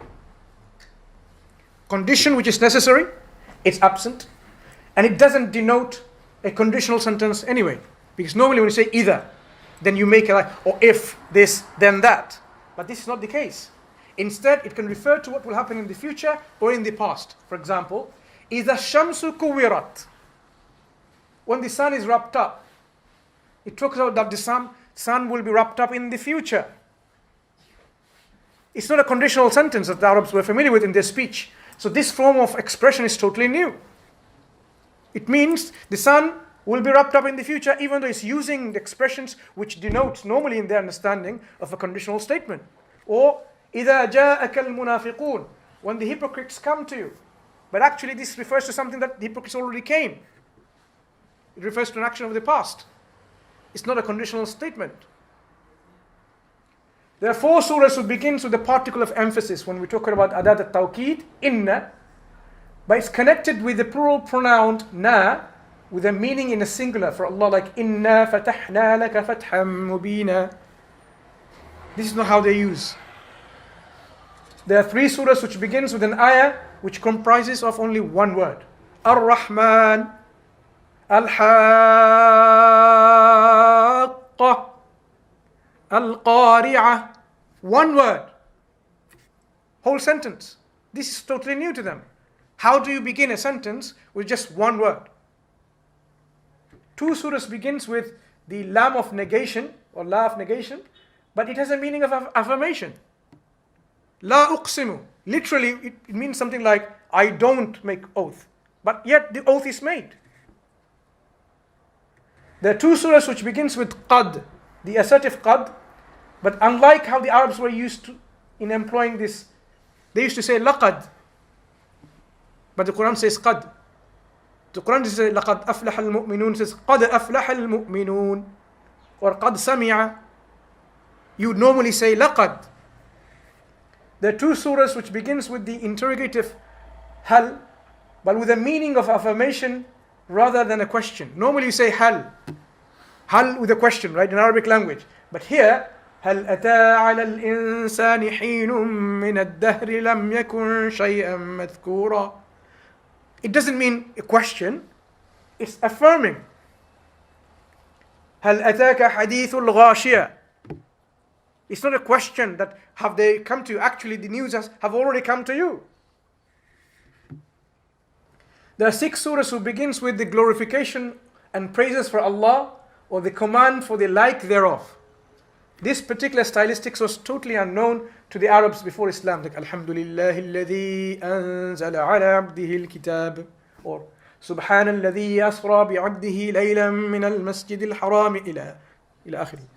Condition which is necessary, it's absent, and it doesn't denote a conditional sentence anyway, because normally when you say either, then you make it like, or if this, then that. But this is not the case. Instead, it can refer to what will happen in the future or in the past. For example, إِذَا الشَّمْسُ كُوِّرَتْ. When the sun is wrapped up, it talks about that the sun will be wrapped up in the future. It's not a conditional sentence that the Arabs were familiar with in their speech. So this form of expression is totally new. It means the sun will be wrapped up in the future, even though it's using the expressions which denotes normally in their understanding of a conditional statement. Or إِذَا جَاءَكَ الْمُنَافِقُونَ, when the hypocrites come to you. But actually this refers to something that the hypocrites already came. It refers to an action of the past. It's not a conditional statement. There are 4 surahs who begins with a particle of emphasis when we're talking about adat al-tawqid, inna, but it's connected with the plural pronoun na, with a meaning in a singular for Allah, like inna fatahna laka fatham mubina. This is not how they use. There are 3 surahs which begins with an ayah which comprises of only one word. Ar-Rahman, Al-Haqqah, Al-Qari'ah. One word. Whole sentence. This is totally new to them. How do you begin a sentence with just one word? Two surahs begins with the lam of negation or la of negation, but it has a meaning of affirmation. La uqsimu. Literally, it means something like, I don't make oath. But yet the oath is made. There are two surahs which begins with qad, the assertive qad, but unlike how the Arabs were used to in employing this, they used to say laqad, but the Quran says qad. The Quran says laqad aflaha al-mu'minun, says qad aflaha al-mu'minun, or qad sami'a. You would normally say laqad. There are two surahs which begins with the interrogative hal, but with a meaning of affirmation rather than a question. Normally you say hal with a question, right, in Arabic language. But here, هل أتى على الإنسان حين من الدهر لم يكن شيئا مذكورا. It doesn't mean a question, it's affirming. هل أتاك حديث الغاشية. It's not a question that have they come to you. Actually, the news have already come to you. There are 6 surahs who begins with the glorification and praises for Allah or the command for the like thereof. This particular stylistic was totally unknown to the Arabs before Islam, like Alhamdulillah alladhi anzala ala abdihi al-kitab, or Subhan alladhi asra bi abdihi laylan min al-masjid al-haram ila akhiri.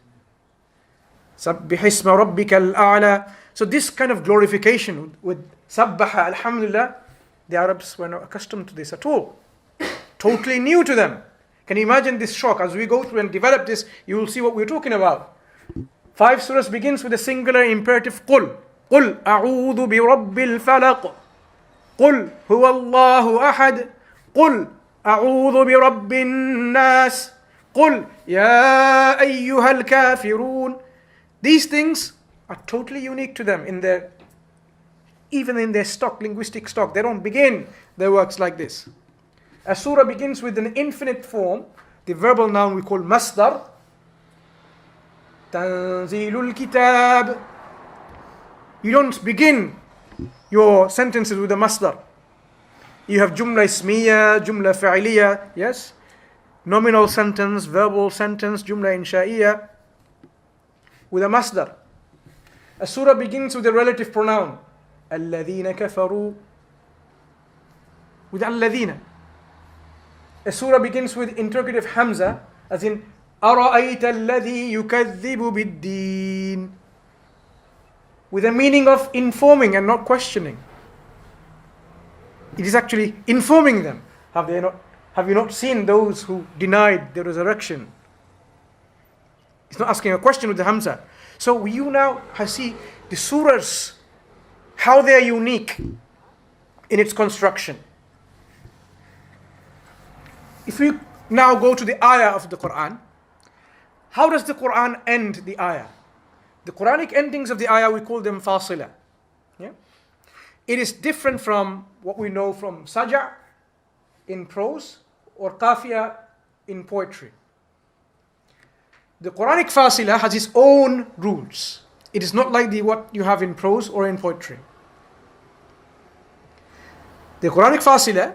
Sabbih isma rabbika al-a'la. So this kind of glorification with Sabbaha, Alhamdulillah, the Arabs were not accustomed to this at all. Totally new to them. Can you imagine this shock? As we go through and develop this, you will see what we're talking about. 5 surahs begins with a singular imperative قل قل أعوذ برب الفلق قل هو الله أحد قل أعوذ برب الناس قل يا أيها الكافرون. These things are totally unique to them even in their stock, linguistic stock. They don't begin their works like this. A surah begins with an infinite form, the verbal noun we call masdar. Tanzilul kitab. You don't begin your sentences with a masdar. You have jumla ismiya, jumla fa'iliya, yes? Nominal sentence, verbal sentence, jumla insha'iyya, with a masdar. A surah begins with a relative pronoun. الذين كفروا, with الذين. A surah begins with interrogative hamza, as in أرأيت الذي يكذب بالدين, with a meaning of informing and not questioning. It is actually informing them. Have you not seen those who denied the resurrection? It's not asking a question with the hamza. So you now see the surahs, how they are unique in its construction. If we now go to the ayah of the Quran, how does the Quran end the ayah? The Quranic endings of the ayah, we call them fasila. Yeah? It is different from what we know from saja in prose or qafiya in poetry. The Quranic fasila has its own rules. It is not like what you have in prose or in poetry. The Quranic fasila,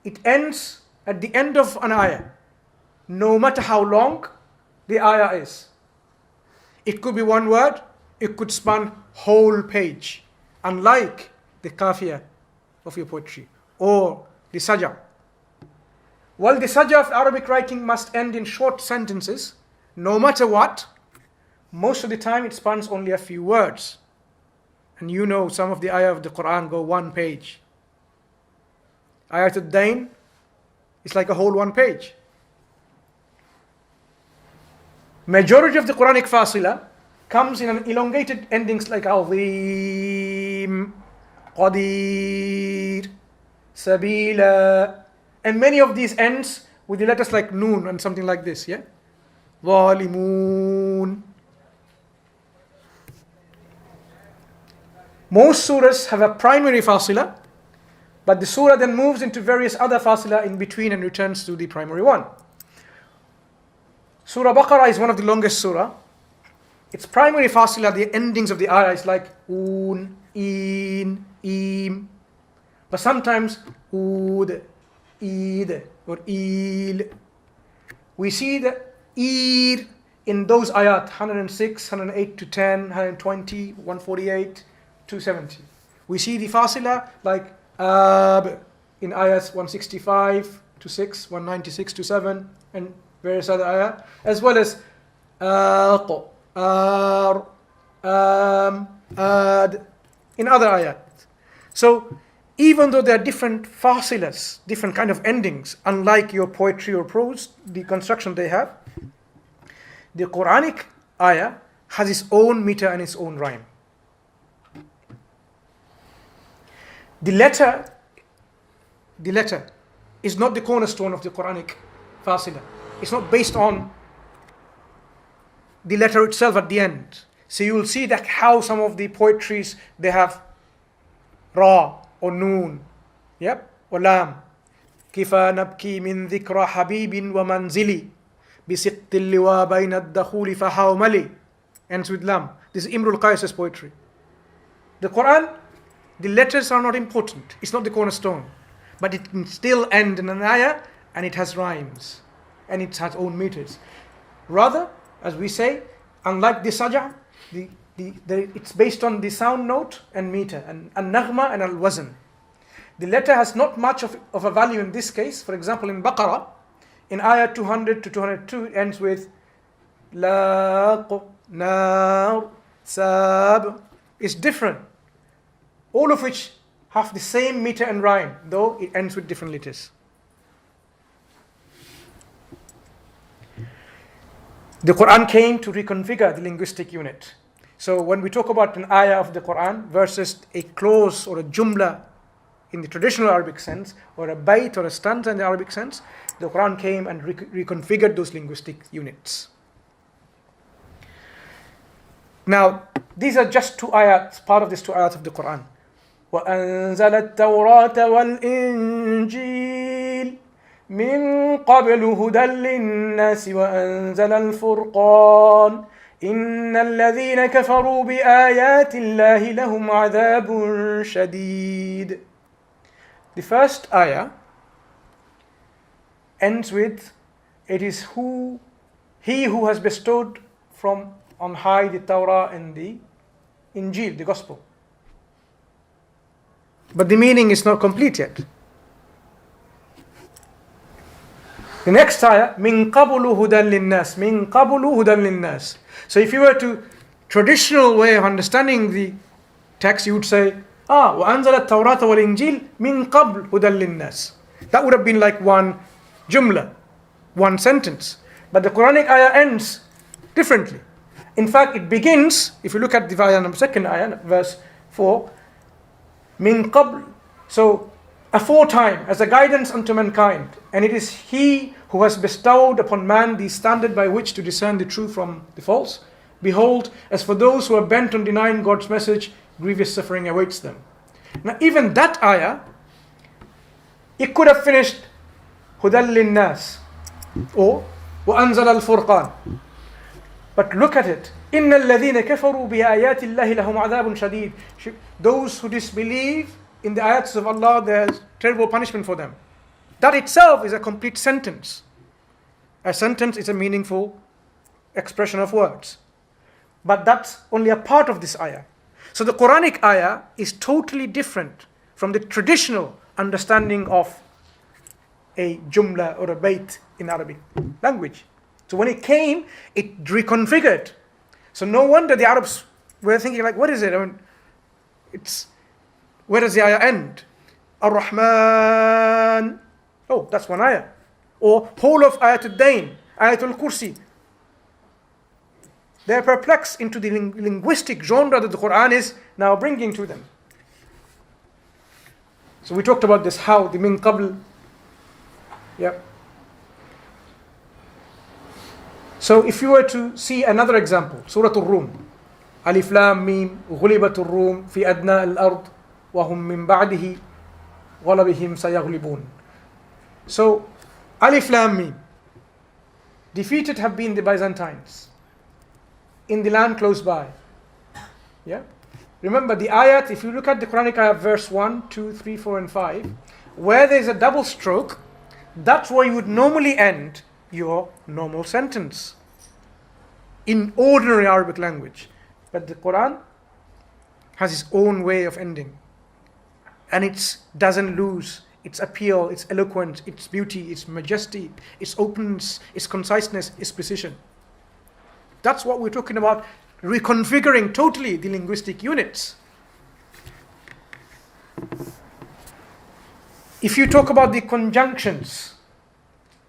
it ends at the end of an ayah, no matter how long the ayah is. It could be one word, it could span whole page, unlike the qafiya of your poetry or the saja. While the saja of Arabic writing must end in short sentences, no matter what, most of the time it spans only a few words. And you know some of the ayah of the Quran go one page. Ayat al-Dain is like a whole one page. Majority of the Quranic fasila comes in an elongated endings like Azim, Qadir, Sabila, and many of these ends with the letters like Noon and something like this, yeah? Zalimun. Most surahs have a primary fasila, but the surah then moves into various other fasila in between and returns to the primary one. Surah Baqarah is one of the longest surah. Its primary fasila, the endings of the ayah, is like un, in, im. But sometimes ud, id, or il. we see the ear in those ayat 106, 108 to 10, 120, 148, 270. We see the fasila like in ayats 165 to 6, 196 to 7, and various other ayat, as well as in other ayat. So even though there are different fasilas, different kind of endings, unlike your poetry or prose, the construction they have, the Quranic ayah has its own meter and its own rhyme. The letter is not the cornerstone of the Quranic fasila. It's not based on the letter itself at the end. So you will see that how some of the poetries, they have ra or noon, yep, or lam. كيف نبكي من ذكرى حبيب ومنزلي بسقط اللواء بين الدخول فحوملي, ends with lam. This is Imrul Qais's poetry. The Quran, the letters are not important. It's not the cornerstone. But it can still end in an ayah, and it has rhymes. And it has own meters. Rather, as we say, unlike the saja', it's based on the sound note and meter, and naghma and al-wazn. The letter has not much of a value in this case. For example, in Baqarah, in ayah 200 to 202, it ends with laq, nar, sab. It's different. All of which have the same meter and rhyme, though it ends with different letters. The Quran came to reconfigure the linguistic unit. So when we talk about an ayah of the Quran versus a clause or a jumla in the traditional Arabic sense, or a bayt or a stanza in the Arabic sense, the Quran came and reconfigured those linguistic units. Now, these are just two ayats, part of these two ayats of the Quran. وَأَنزَلَ التَّوْرَاةَ وَالْإِنْجِيلَ مِنْ قَبْلُ هُدًى لِلنَّاسِ وَأَنزَلَ الْفُرْقَانَ إِنَّ الَّذِينَ كَفَرُوا بِآيَاتِ اللَّهِ لَهُمْ عَذَابٌ شَدِيدٌ. The first ayah ends with, it is he who has bestowed from on high the Torah and the Injil, the Gospel. But the meaning is not complete yet. The next ayah, min qablu hudan linnas, min qablu hudan linnas. So if you were to traditional way of understanding the text, you would say, wa anzala at-Tawrata wal Injil min qabl hudan linnas. That would have been like one jumla, one sentence. But the Quranic ayah ends differently. In fact, it begins, if you look at the second ayah, verse 4, min qabl, so aforetime, as a guidance unto mankind, and it is he who has bestowed upon man the standard by which to discern the true from the false. Behold, as for those who are bent on denying God's message, grievous suffering awaits them. Now even that ayah, it could have finished hudan linnas or وَأَنزَلَ الْفُرْقَانَ. But look at it. إِنَّ الَّذِينَ كَفَرُوا بِآيَاتِ اللَّهِ لَهُمْ عَذَابٌ شَدِيدٌ. Those who disbelieve in the ayats of Allah, there's terrible punishment for them. That itself is a complete sentence. A sentence is a meaningful expression of words. But that's only a part of this ayah. So the Quranic ayah is totally different from the traditional understanding of a jumla or a bayt in Arabic language. So when it came, it reconfigured. So no wonder the Arabs were thinking like, what is it? I mean, where does the ayah end? Ar-Rahman. Oh, that's one ayah. Or whole of Ayatul Dain, Ayatul Kursi. They're perplexed into the linguistic genre that the Quran is now bringing to them. So we talked about this, how the min qabl. Yeah. So if you were to see another example, Surah Al-Rum, Alif Lam Mim, غُلِبَتُ الرُّومُ فِي أَدْنَاءِ الْأَرْضِ وَهُمْ مِنْ بَعْدِهِ غَلَبِهِمْ سَيَغْلِبُونَ. So Alif Lam Mim, defeated have been the Byzantines in the land close by. Yeah. Remember the ayat, if you look at the Quranic ayat, verse 1, 2, 3, 4 and 5, where there is a double stroke, that's where you would normally end your normal sentence in ordinary Arabic language. But the Quran has its own way of ending. And it doesn't lose its appeal, its eloquence, its beauty, its majesty, its openness, its conciseness, its precision. That's what we're talking about, reconfiguring totally the linguistic units. If you talk about the conjunctions,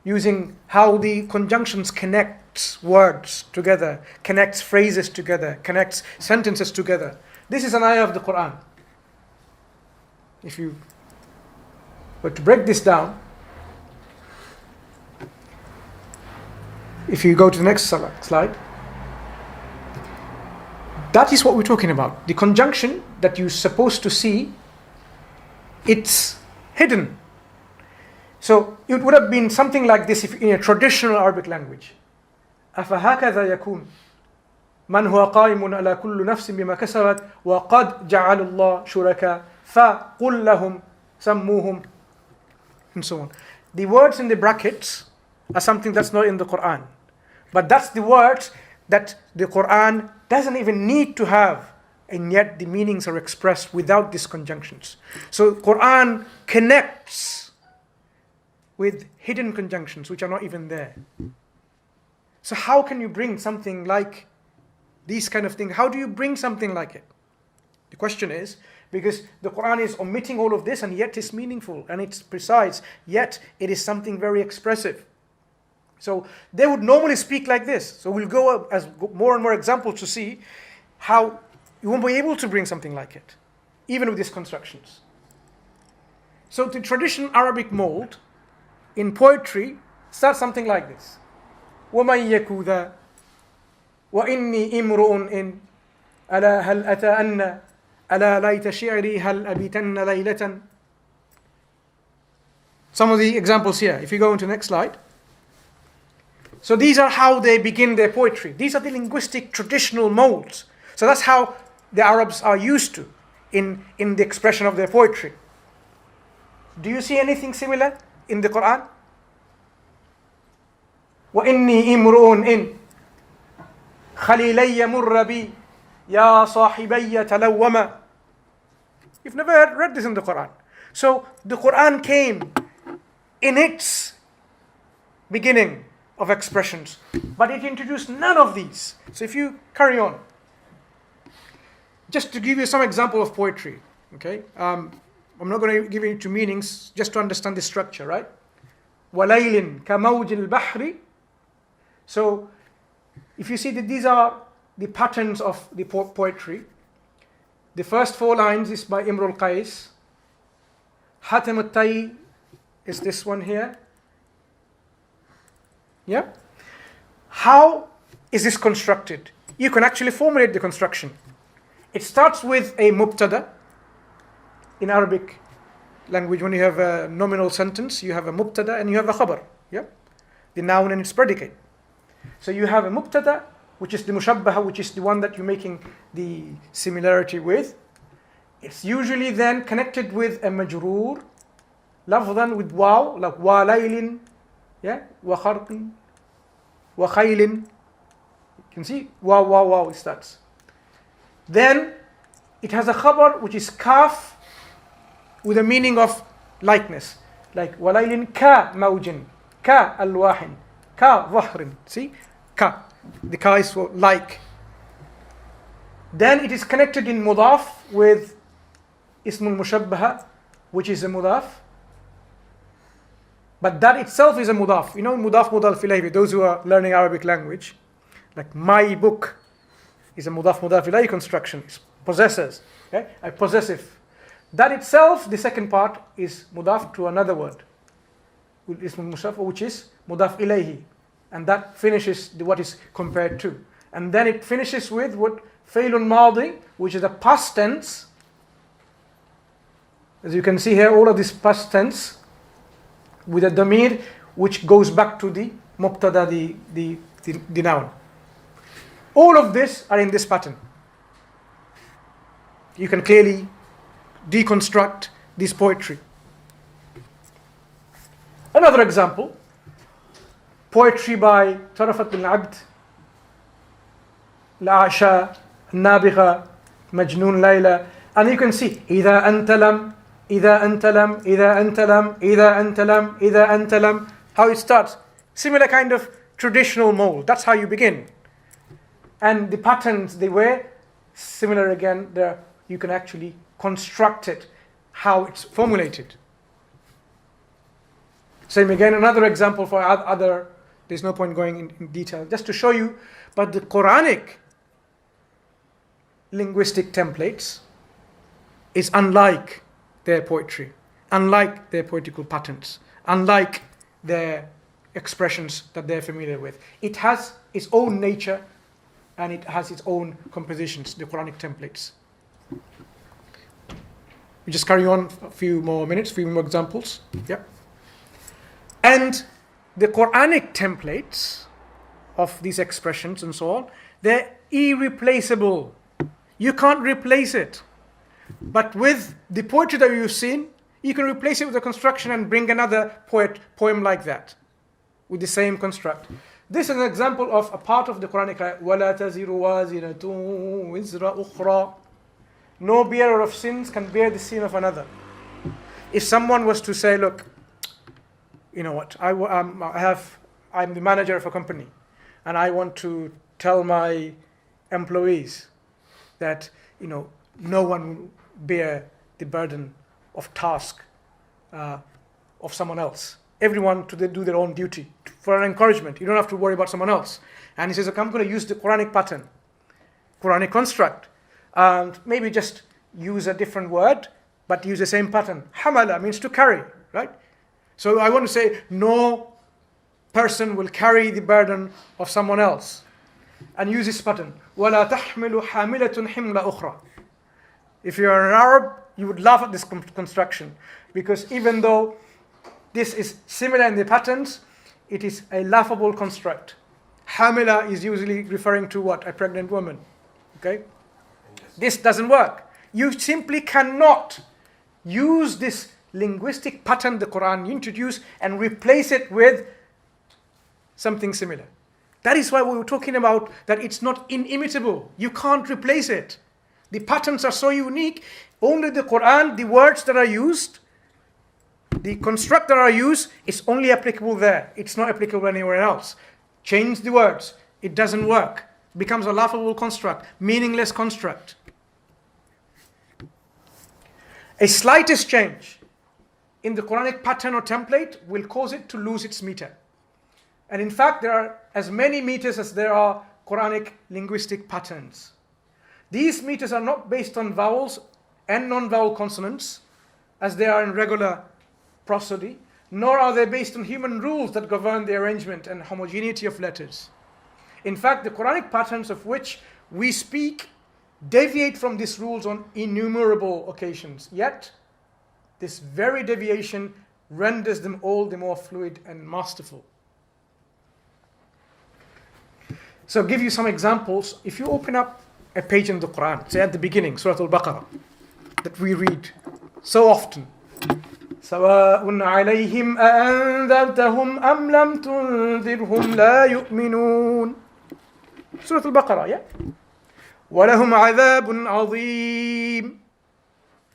using how the conjunctions connects words together, connects phrases together, connects sentences together, this is an ayah of the Quran. If you were to break this down, if you go to the next slide, that is what we're talking about. The conjunction that you're supposed to see, it's hidden. So it would have been something like this if in a traditional Arabic language. أَفَهَكَذَا يَكُونُ مَنْ هُوَ قَائِمٌ عَلَى كُلِّ نَفْسٍ بِمَا كَسَبَتْ وَقَدْ جَعَلَ اللَّهُ شُرَكَاءَ فَقُلْ لَهُمْ سَمُّوهُمْ, and so on. The words in the brackets are something that's not in the Quran. But that's the words that the Quran doesn't even need to have, and yet the meanings are expressed without these conjunctions. So Quran connects with hidden conjunctions which are not even there. So how can you bring something like these kind of things? How do you bring something like it? The question is, because the Quran is omitting all of this and yet it's meaningful and it's precise, yet it is something very expressive. So they would normally speak like this. So we'll go as more and more examples to see how you won't be able to bring something like it, even with these constructions. So the traditional Arabic mold in poetry starts something like this. وَمَنْ يَكُوذَا وَإِنِّي إِمْرُؤٌ إِنْ أَلَا هَلْ أَتَأَنَّ أَلَا لَيْتَ شِعْرِي هَلْ أَبِتَنَّ لَيْلَةً. Some of the examples here. If you go into the next slide. So these are how they begin their poetry. These are the linguistic traditional molds. So that's how the Arabs are used to in the expression of their poetry. Do you see anything similar in the Quran? وَإِنِّي إِمْرُؤٌ إِنْ خَلِيلَيَّ مُرَّ بِي يَا صَاحِبَيَّ تَلَوَّمَا. You've never read this in the Quran. So the Quran came in its beginning of expressions, but it introduced none of these. So if you carry on, just to give you some example of poetry, okay? I'm not going to give you two meanings, just to understand the structure, right? وَلَيْلٍ كَمَوْجِ الْبَحْرِ. So if you see that these are the patterns of the poetry, the first 4 lines is by Imrul Qais. Hatim al-Tay is this one here. Yeah? How is this constructed? You can actually formulate the construction. It starts with a mubtada. In Arabic language, when you have a nominal sentence, you have a mubtada and you have a khabar. Yeah? The noun and its predicate. So you have a mubtada, which is the mushabbaha, which is the one that you're making the similarity with. It's usually then connected with a majroor, lafdhan with waw, like wa laylin, yeah, wa kharqin, wa khaylin. You can see wow, it starts. Then it has a khabar, which is kaf, with a meaning of likeness, like wa laylin ka mawjin, ka alwahin, ka dhahrin. See, ka. The ka is for like. Then it is connected in mudaf with ismul mushabbaha, which is a mudaf. But that itself is a mudaf. You know mudaf mudaf ilayhi, those who are learning Arabic language, like my book is a mudaf mudaf ilayhi construction. It possesses, okay? A possessive. That itself, the second part, is mudaf to another word, ismul mushabbaha, which is mudaf ilayhi. And that finishes what is compared to. And then it finishes with what? Failun Madi, which is a past tense. As you can see here, all of this past tense with a damir, which goes back to the mubtada, the noun. All of this are in this pattern. You can clearly deconstruct this poetry. Another example. poetry by Tarafat bin Abd, Al-Asha, Nabiga, Majnoon Layla, and you can see إذا أنت لم, إذا أنت لم, إذا أنت لم, إذا أنت لم, إذا أنت لم, how it starts. Similar kind of traditional mold. That's how you begin. And the patterns they were similar again. There you can actually construct it, how it's formulated. Same again, another example for other, there's no point going in detail, just to show you, but the Quranic linguistic templates is unlike their poetry, unlike their poetical patterns, unlike their expressions that they're familiar with. It has its own nature and it has its own compositions, the Quranic templates. We just carry on a few more minutes, a few more examples. Yeah. And the Quranic templates of these expressions and so on, they're irreplaceable. You can't replace it. But with the poetry that you've seen, you can replace it with a construction and bring another poem like that, with the same construct. This is an example of a part of the Quranic ayat, وَلَا تَزِرُ وَازِرَةٌ وِزْرَ أُخْرَى. No bearer of sins can bear the sin of another. If someone was to say, look, you know what, I'm the manager of a company, and I want to tell my employees that, you know, no one will bear the burden of task of someone else. Everyone to do their own duty for an encouragement. You don't have to worry about someone else. And he says, okay, I'm going to use the Quranic pattern, Quranic construct, and maybe just use a different word, but use the same pattern. Hamala means to carry, right? So I want to say, no person will carry the burden of someone else. And use this pattern. وَلَا تَحْمِلُ حَامِلَةٌ حِمْلَ أُخْرَى. If you're an Arab, you would laugh at this construction. Because even though this is similar in the patterns, it is a laughable construct. Hamila is usually referring to what? A pregnant woman. Okay? This doesn't work. You simply cannot use this linguistic pattern the Quran introduced and replace it with something similar. That is why we were talking about that it's not inimitable. You can't replace it. The patterns are so unique. Only the Quran, the words that are used, the construct that are used, is only applicable there. It's not applicable anywhere else. Change the words. It doesn't work. It becomes a laughable construct, meaningless construct. A slightest change in the Quranic pattern or template will cause it to lose its meter. And in fact, there are as many meters as there are Quranic linguistic patterns. These meters are not based on vowels and non-vowel consonants, as they are in regular prosody, nor are they based on human rules that govern the arrangement and homogeneity of letters. In fact, the Quranic patterns of which we speak deviate from these rules on innumerable occasions. Yet, this very deviation renders them all the more fluid and masterful. So I'll give you some examples. If you open up a page in the Quran, say at the beginning, Surah Al-Baqarah, that we read so often. سواء عليهم أأنذرتهم أم لم تنذرهم لا يؤمنون. Surah Al-Baqarah, yeah? وَلَهُمْ عَذَابٌ عَظِيمٌ.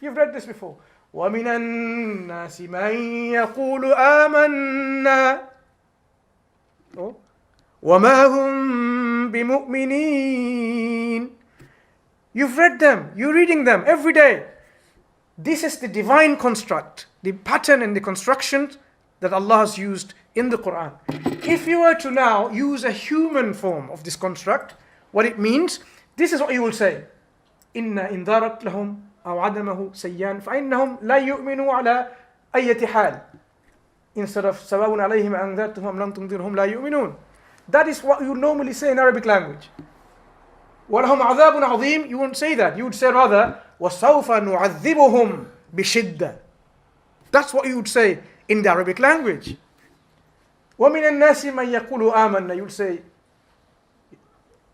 You've read this before. وَمِنَ النَّاسِ مَن يَقُولُ آمَنَّا وَمَا هُمْ بِمُؤْمِنِينَ. You've read them, you're reading them every day. This is the divine construct, the pattern and the construction that Allah has used in the Quran. If you were to now use a human form of this construct, what it means, this is what you will say. إِنَّ إِنْ ذَرَتْ لَهُمْ أَوْ عَدَمَهُ سَيَّانٍ فَإِنَّهُمْ لَا يُؤْمِنُوا عَلَىٰ أَيَّةِ حَالٍ. Instead of سَوَاءٌ عَلَيْهِمْ أَنذَرْتَهُمْ لَمْ تُنذِرْهُمْ لَا يُؤْمِنُونَ. That is what you normally say in Arabic language. وَلَهُمْ عَذَابٌ عَظِيمٌ. You won't say that. You would say rather, وَسَوْفَ نُعَذِّبُهُمْ بِشِدَّةٍ. That's what you would say in the Arabic language. وَمِنَ النَّاسِ مَنْ يَقُولُ آمَنَّا. You would say,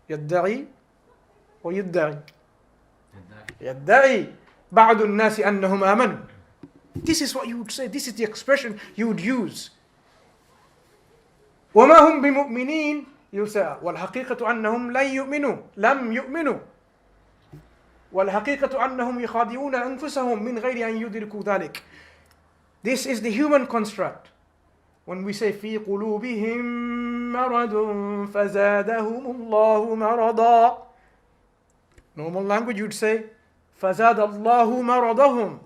يَدَّعِي وَيُدَّعِي يَدَّعِي بَعْضُ النَّاسِ أَنَّهُمْ آمَنُوا. This is what you would say. This is the expression you would use. وَمَا هُمْ بِمُؤْمِنِينَ, you'll say, وَالْحَقِيقَةُ أَنَّهُمْ لَمْ يُؤْمِنُوا وَالْحَقِيقَةُ أَنَّهُمْ يُخَادِعُونَ أَنفُسَهُمْ مِنْ غَيْرِ أَنْ يُدْرِكُوا ذَلِكَ. This is the human construct. When we say فِي قُلُوبِهِمْ مَرَضٌ فَزَادَهُمُ اللَّهُ مَرَضًا. Normal language you'd say فَزَادَ اللَّهُ مَرَضَهُمْ.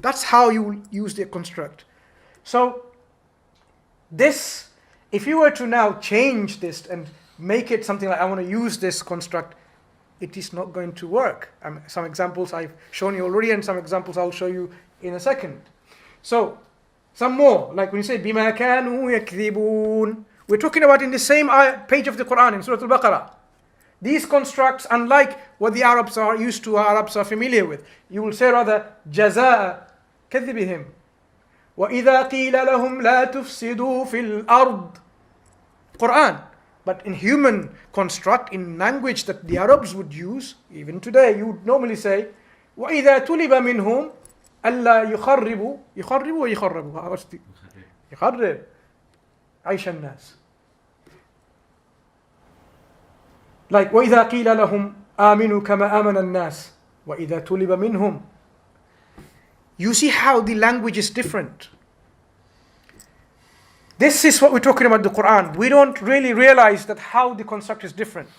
That's how you use the construct. So this, if you were to now change this and make it something like I want to use this construct, it is not going to work. Some examples I've shown you already, and some examples I'll show you in a second. So some more, like when you say بِمَا كَانُوا يَكْذِبُونَ, we're talking about in the same page of the Quran in Surah Al-Baqarah. These constructs, unlike what the Arabs are used to, Arabs are familiar with, you will say rather جَزَاءَ كَذِبِهِمْ وَإِذَا قِيلَ لَهُمْ لَا تُفْسِدُوا فِي الْأَرْضِ. Quran. But in human construct, in language that the Arabs would use, even today, you would normally say وَإِذَا تُلِبَ مِنْهُمْ أَلَّا يُخَرِّبُوا وَيُخَرِّبُوا يخرب عيش الناس. Like وَإِذَا قِيلَ لَهُمْ آمِنُوا كَمَا آمَنَ النَّاسِ وَإِذَا تُلِبَ مِنْهُمْ. You see how the language is different. This is what we're talking about the Quran. We don't really realize that how the construct is different.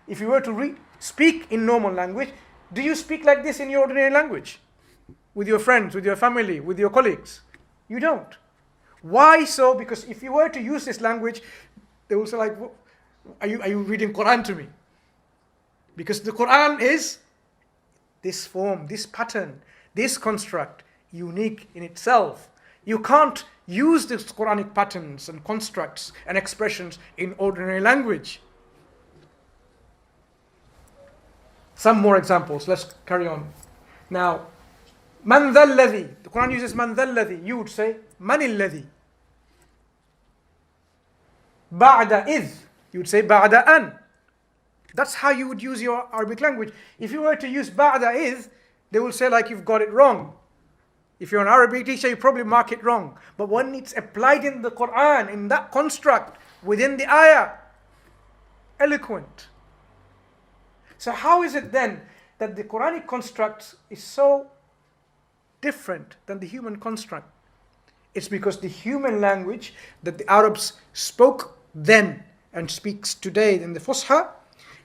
If you were to speak in normal language, do you speak like this in your ordinary language? With your friends, with your family, with your colleagues? You don't. Why so? Because if you were to use this language, they will say like, are you reading Quran to me? Because the Quran is this form, this pattern, this construct, unique in itself. You can't use these Quranic patterns and constructs and expressions in ordinary language. Some more examples. Let's carry on. Now, Man ذا الذي. The Quran uses Man ذا الذي. You would say Man الذي. بعد إذ. You would say بعد أن. That's how you would use your Arabic language. If you were to use بعد إذ, they will say like you've got it wrong. If you're an Arabic teacher, you probably mark it wrong. But when it's applied in the Quran, in that construct, within the ayah, eloquent. So how is it then that the Quranic construct is so different than the human construct? It's because the human language that the Arabs spoke then and speaks today in the Fusha,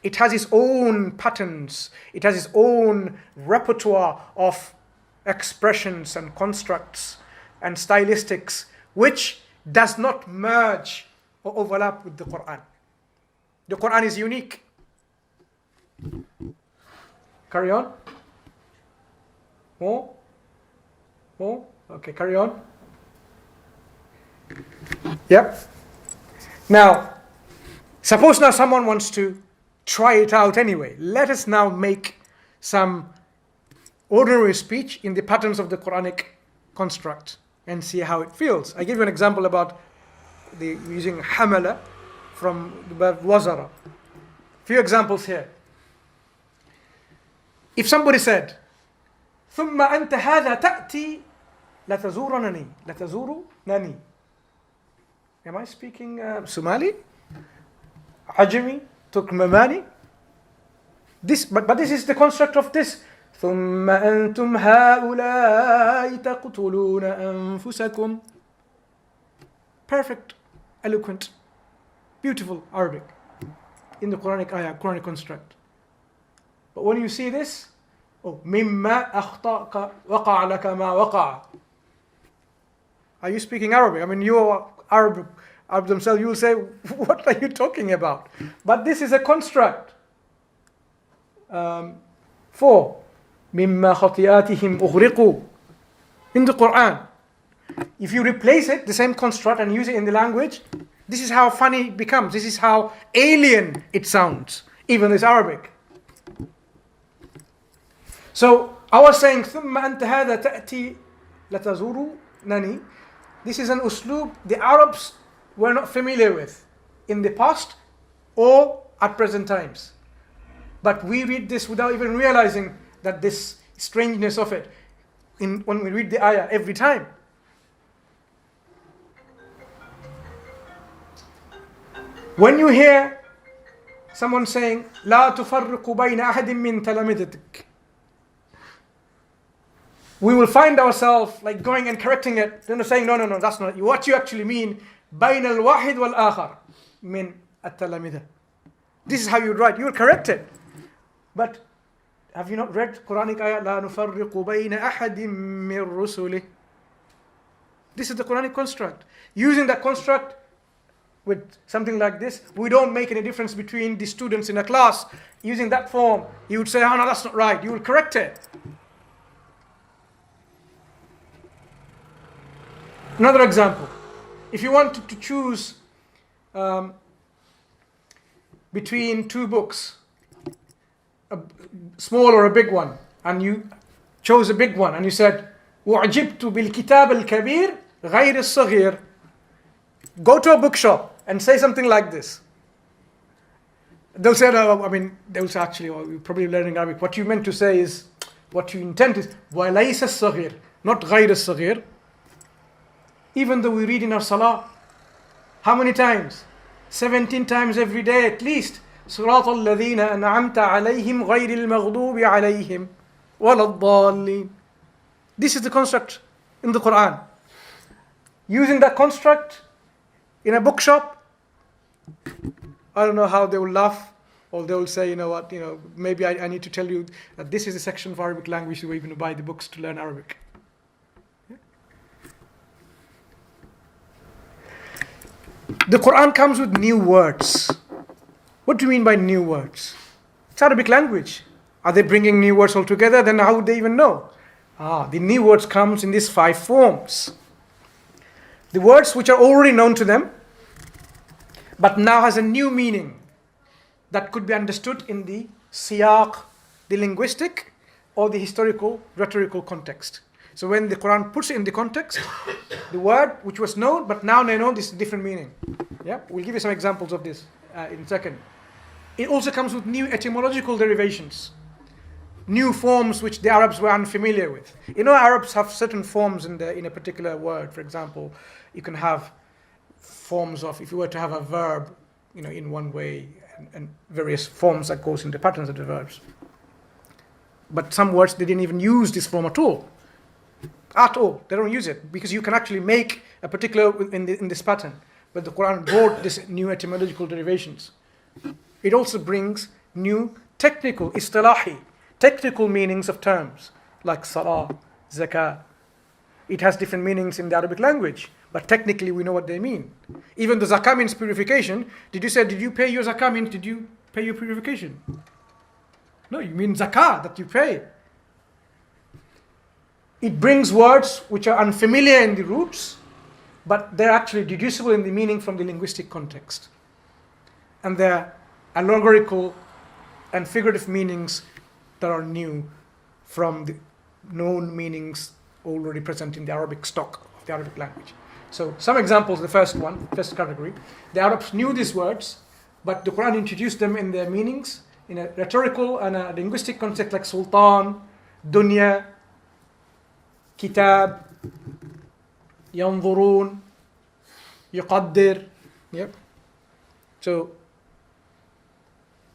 it has its own patterns, it has its own repertoire of expressions and constructs and stylistics, which does not merge or overlap with the Quran. The Quran is unique. Carry on. More? Okay, carry on. Yep. Now, suppose now someone wants to try it out anyway. Let us now make some ordinary speech in the patterns of the Quranic construct and see how it feels. I give you an example about using hamala from the verb wazara. Few examples here. If somebody said, ثم أنت هذا تأتي لتزورنني. Am I speaking Somali? Ajami? Turkmemani? But this is the construct of this. ثم أنتم هؤلاء تقتلون أنفسكم. Perfect, eloquent, beautiful Arabic in the Quranic ayah, Quranic construct. But when you see this, مما أخطأك وقع لك ما وقع. Are you speaking Arabic? I mean, you are Arab themselves, you will say, what are you talking about? But this is a construct. 4. مما خطيئاتهم أغرقوا. In the Quran. If you replace it, the same construct, and use it in the language, this is how funny it becomes. This is how alien it sounds, even as Arabic. So I was saying, ثم أنت هذا تأتي لتزورنني. This is an uslub the Arabs were not familiar with in the past or at present times. But we read this without even realizing that this strangeness of it when we read the ayah every time. When you hear someone saying, لا تفرق بين أحد من تلامذتك, we will find ourselves like going and correcting it, saying, no, that's not it. What you actually mean, بين الواحد والآخر من التلامذة. This is how you write. You will correct it. But have you not read Quranic ayah? لا نفرق بين أحد من رسله. This is the Quranic construct. Using that construct with something like this, we don't make any difference between the students in a class. Using that form, you would say, oh no, that's not right. You will correct it. Another example. If you wanted to choose between two books, a small or a big one, and you chose a big one, and you said, وَعْجِبْتُ بِالْكِتَابِ الْكَبِيرِ غَيْرِ الصَّغِيرِ. Go to a bookshop and say something like this. They'll say, they'll say actually, you're probably learning Arabic. What you meant to say is, what you intend is, وَلَيْسَ الصَّغِيرِ, not غَيْرِ الصَّغِيرِ. Even though we read in our salah, how many times? 17 times every day at least. صراط الذين أنعمت عليهم غير المغضوب عليهم ولا الضالين. This is the construct in the Quran. Using that construct in a bookshop, I don't know how they will laugh, or they will say, you know what, maybe I need to tell you that this is a section of Arabic language where you're going to buy the books to learn Arabic. The Quran comes with new words. What do you mean by new words? It's Arabic language. Are they bringing new words altogether? Then how would they even know? The new words comes in these 5 forms. The words which are already known to them, but now has a new meaning that could be understood in the siyaq, the linguistic, or the historical, rhetorical context. So when the Quran puts it in the context, the word which was known, but now they know this is a different meaning. Yeah, we'll give you some examples of this in a second. It also comes with new etymological derivations, new forms which the Arabs were unfamiliar with. Arabs have certain forms in a particular word. For example, you can have forms of, if you were to have a verb, in one way, and various forms that goes into patterns of the verbs. But some words, they didn't even use this form at all. At all. They don't use it, because you can actually make a particular in this pattern. But the Quran brought this new etymological derivations. It also brings new technical, istilahi, technical meanings of terms, like salah, zakah. It has different meanings in the Arabic language, but technically we know what they mean. Even the zakah means purification. Did you pay your zakah means did you pay your purification? No, you mean zakah, that you pay. It brings words which are unfamiliar in the roots, but they're actually deducible in the meaning from the linguistic context. And they're allegorical and figurative meanings that are new from the known meanings already present in the Arabic stock of the Arabic language. So some examples, the first category. The Arabs knew these words, but the Quran introduced them in their meanings in a rhetorical and a linguistic context, like sultan, dunya, kitab, yanzurun, yuqaddir. Yep. So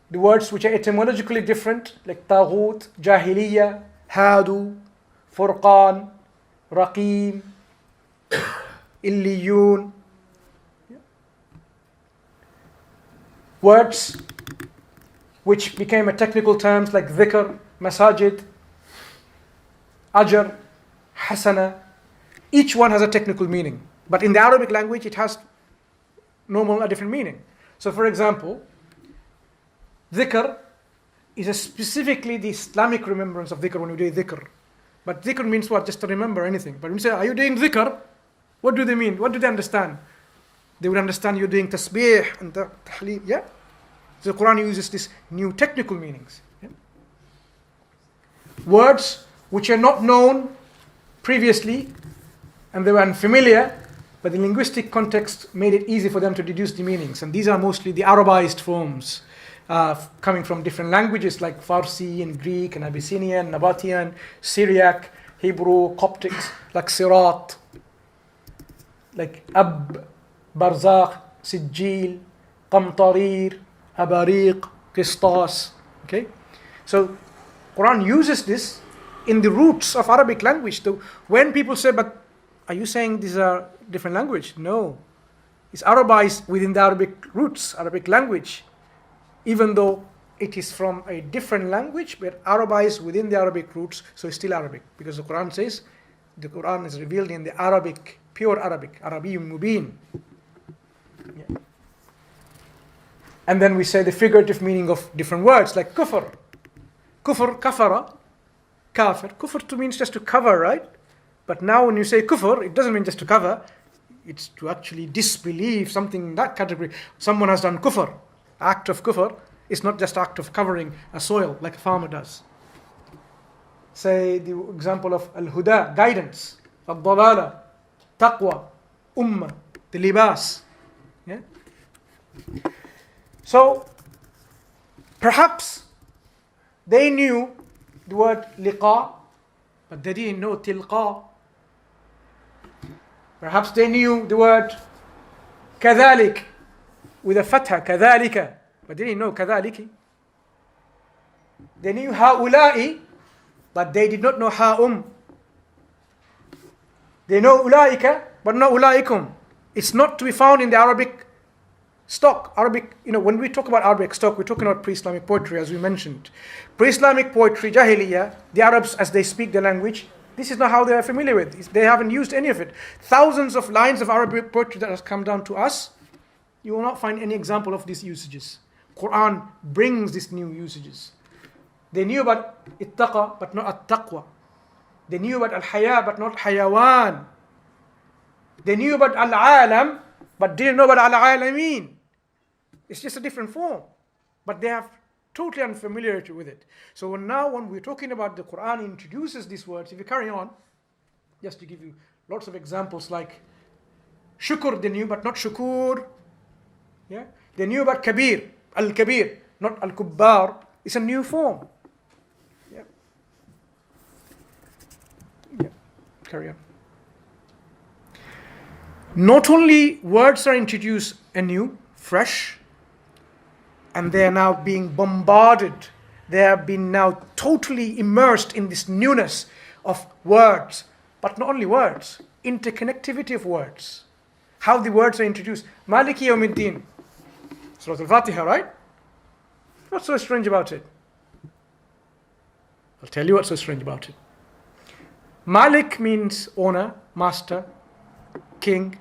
the words which are etymologically different, like taghut, jahiliya, hadu, furqan, raqim, illiyun. Words which became a technical terms like dhikr, masajid, ajr, hasana. Each one has a technical meaning. But in the Arabic language, it has a different meaning. So for example, dhikr is specifically the Islamic remembrance of dhikr when you do dhikr. But dhikr means what? Just to remember anything. But when you say, are you doing dhikr? What do they mean? What do they understand? They would understand you're doing tasbih and tahleel. Yeah? So the Quran uses these new technical meanings. Yeah? Words which are not known previously and they were unfamiliar, but the linguistic context made it easy for them to deduce the meanings. And these are mostly the Arabized forms coming from different languages like Farsi and Greek and Abyssinian, Nabatean, Syriac, Hebrew, Coptics, like Sirat, like Ab, Barzakh, Sijil, qamtarir, abariq, qistas. Okay? So Quran uses this in the roots of Arabic language. So when people say, but are you saying these are different language? No. It's Arabized within the Arabic roots, Arabic language. Even though it is from a different language, but Arabized within the Arabic roots, so it's still Arabic. Because the Quran says, the Quran is revealed in the Arabic, pure Arabic, Arabiyyun Mubin. Yeah. And then we say the figurative meaning of different words, like kufr. Kufr, kafara, kafir. Kufr to means just to cover, right? But now when you say kufr, it doesn't mean just to cover. It's to actually disbelieve something in that category. Someone has done kufr. Act of kufr is not just act of covering a soil like a farmer does. Say the example of al-huda, guidance, al-dalala, taqwa, ummah, the libas. Yeah? So, perhaps they knew the word liqa, but they didn't know tilqa. Perhaps they knew the word kadhalik with a fatha, kadhalika, but they didn't know kadhaliki. They knew haula'i, but they did not know ha'um. They know ulaika, but not ulaikum. It's not to be found in the Arabic stock. Arabic, when we talk about Arabic stock, we're talking about pre-Islamic poetry, as we mentioned. Pre-Islamic poetry, Jahiliyyah, the Arabs, as they speak the language, this is not how they are familiar with. They haven't used any of it. Thousands of lines of Arabic poetry that has come down to us, you will not find any example of these usages. Quran brings these new usages. They knew about ittaqa, but not at-taqwa. They knew about al-haya, but not hayawan. They knew about al-alam, but didn't know about al-alameen. It's just a different form. But they have totally unfamiliarity with it. So when we're talking about the Quran introduces these words, if you carry on, just to give you lots of examples like shukr, they knew, but not shukur. Yeah? They knew about kabir, al-kabir, not al-kubbar. It's a new form. Yeah. Yeah. Carry on. Not only words are introduced anew, fresh, and they are now being bombarded. They have been now totally immersed in this newness of words. But not only words, interconnectivity of words. How the words are introduced. Maliki yawmiddin. Surah Al-Fatiha, right? What's so strange about it? I'll tell you what's so strange about it. Malik means owner, master, king.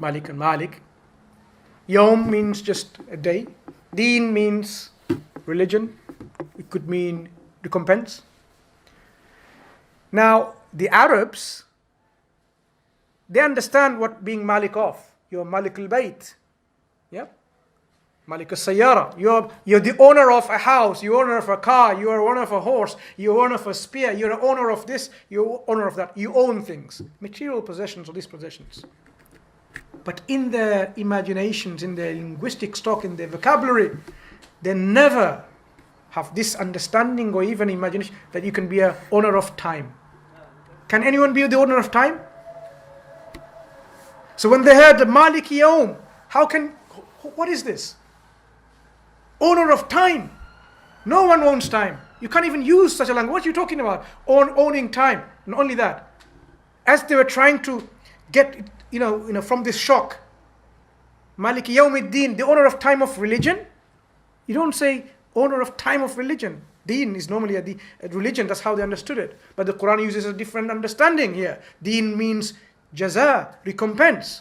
Malik and Malik. Yawm means just a day. Deen means religion. It could mean recompense. Now, the Arabs, they understand what being Malik of. You're Malik al-Bayt. Yeah? Malik al-Sayyara. You're the owner of a house. You're owner of a car. You're owner of a horse. You're owner of a spear. You're an owner of this. You're owner of that. You own things. Material possessions or these possessions. But in their imaginations, in their linguistic stock, in their vocabulary, they never have this understanding or even imagination that you can be an owner of time. Can anyone be the owner of time? So when they heard the Maliki Yawm, what is this? Owner of time. No one owns time. You can't even use such a language. What are you talking about? Owning time. Not only that, as they were trying to get from this shock, Maliki Yawmiddin, the owner of time of religion. You don't say owner of time of religion. Deen is normally a religion, that's how they understood it. But the Quran uses a different understanding here. Deen means jaza, recompense.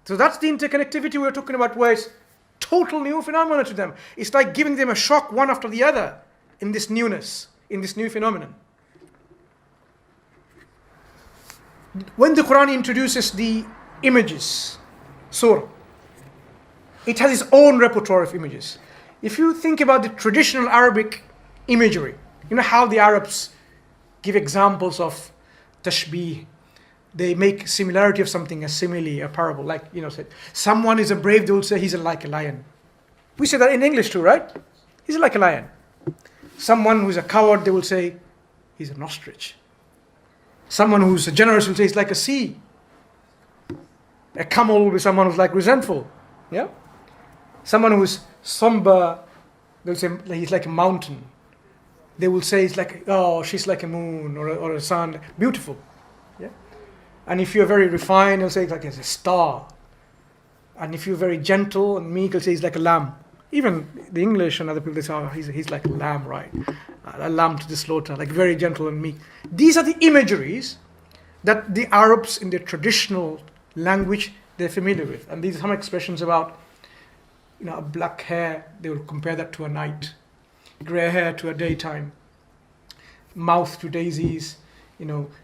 So that's the interconnectivity we're talking about, where it's total new phenomena to them. It's like giving them a shock one after the other in this newness, in this new phenomenon. When the Quran introduces the images, surah, it has its own repertoire of images. If you think about the traditional Arabic imagery, you know how the Arabs give examples of tashbih. They make similarity of something, a simile, a parable. Like, say, someone is a brave, they will say he's like a lion. We say that in English too, right? He's like a lion. Someone who's a coward, they will say he's an ostrich. Someone who's generous will say he's like a sea. A camel will be someone who's like resentful. Yeah? Someone who's somber, they'll say he's like a mountain. They will say it's like, oh, she's like a moon or a sun. Beautiful. Yeah? And if you're very refined, they'll say it's like a star. And if you're very gentle and meek, they'll say he's like a lamb. Even the English and other people, they say, oh, he's like a lamb, right? A lamb to the slaughter, like very gentle and meek. These are the imageries that the Arabs in their traditional language, they're familiar with. And these are some expressions about, a black hair, they will compare that to a night. Grey hair to a daytime. Mouth to daisies,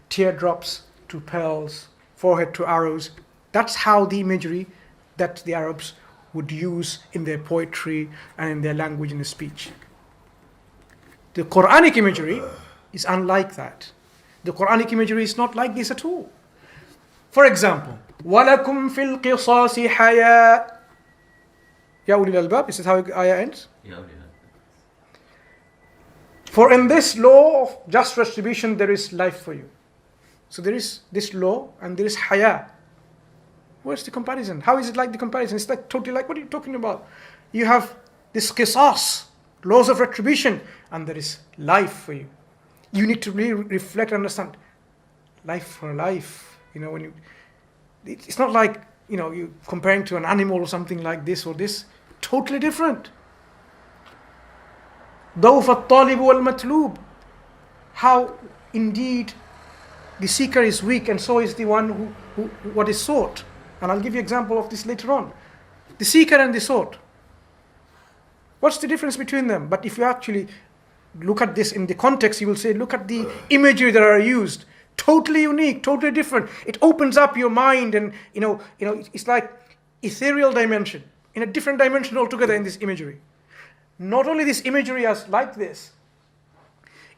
teardrops to pearls, forehead to arrows. That's how the imagery that the Arabs would use in their poetry and in their language and their speech. The Quranic imagery is unlike that. The Quranic imagery is not like this at all. For example, وَلَكُمْ فِي الْقِصَاصِ حَيَاءٌ. Ya ulil albab, is this how ayah ends? Yeah, okay. For in this law of just retribution, there is life for you. So there is this law and there is haya. Where's the comparison? How is it like the comparison? It's like totally like, what are you talking about? You have this qisas, laws of retribution, and there is life for you. You need to really reflect and understand. Life for life. It's not like, you comparing to an animal or something like this or this. Totally different. ضَوْفَ الطَّالِبُ وَالْمَطْلُوبُ. How indeed the seeker is weak and so is the one who what is sought. And I'll give you an example of this later on. The seeker and the sought. What's the difference between them? But if you actually look at this in the context, you will say, look at the imagery that are used. Totally unique, totally different. It opens up your mind and, it's like ethereal dimension. In a different dimension altogether in this imagery. Not only this imagery as like this,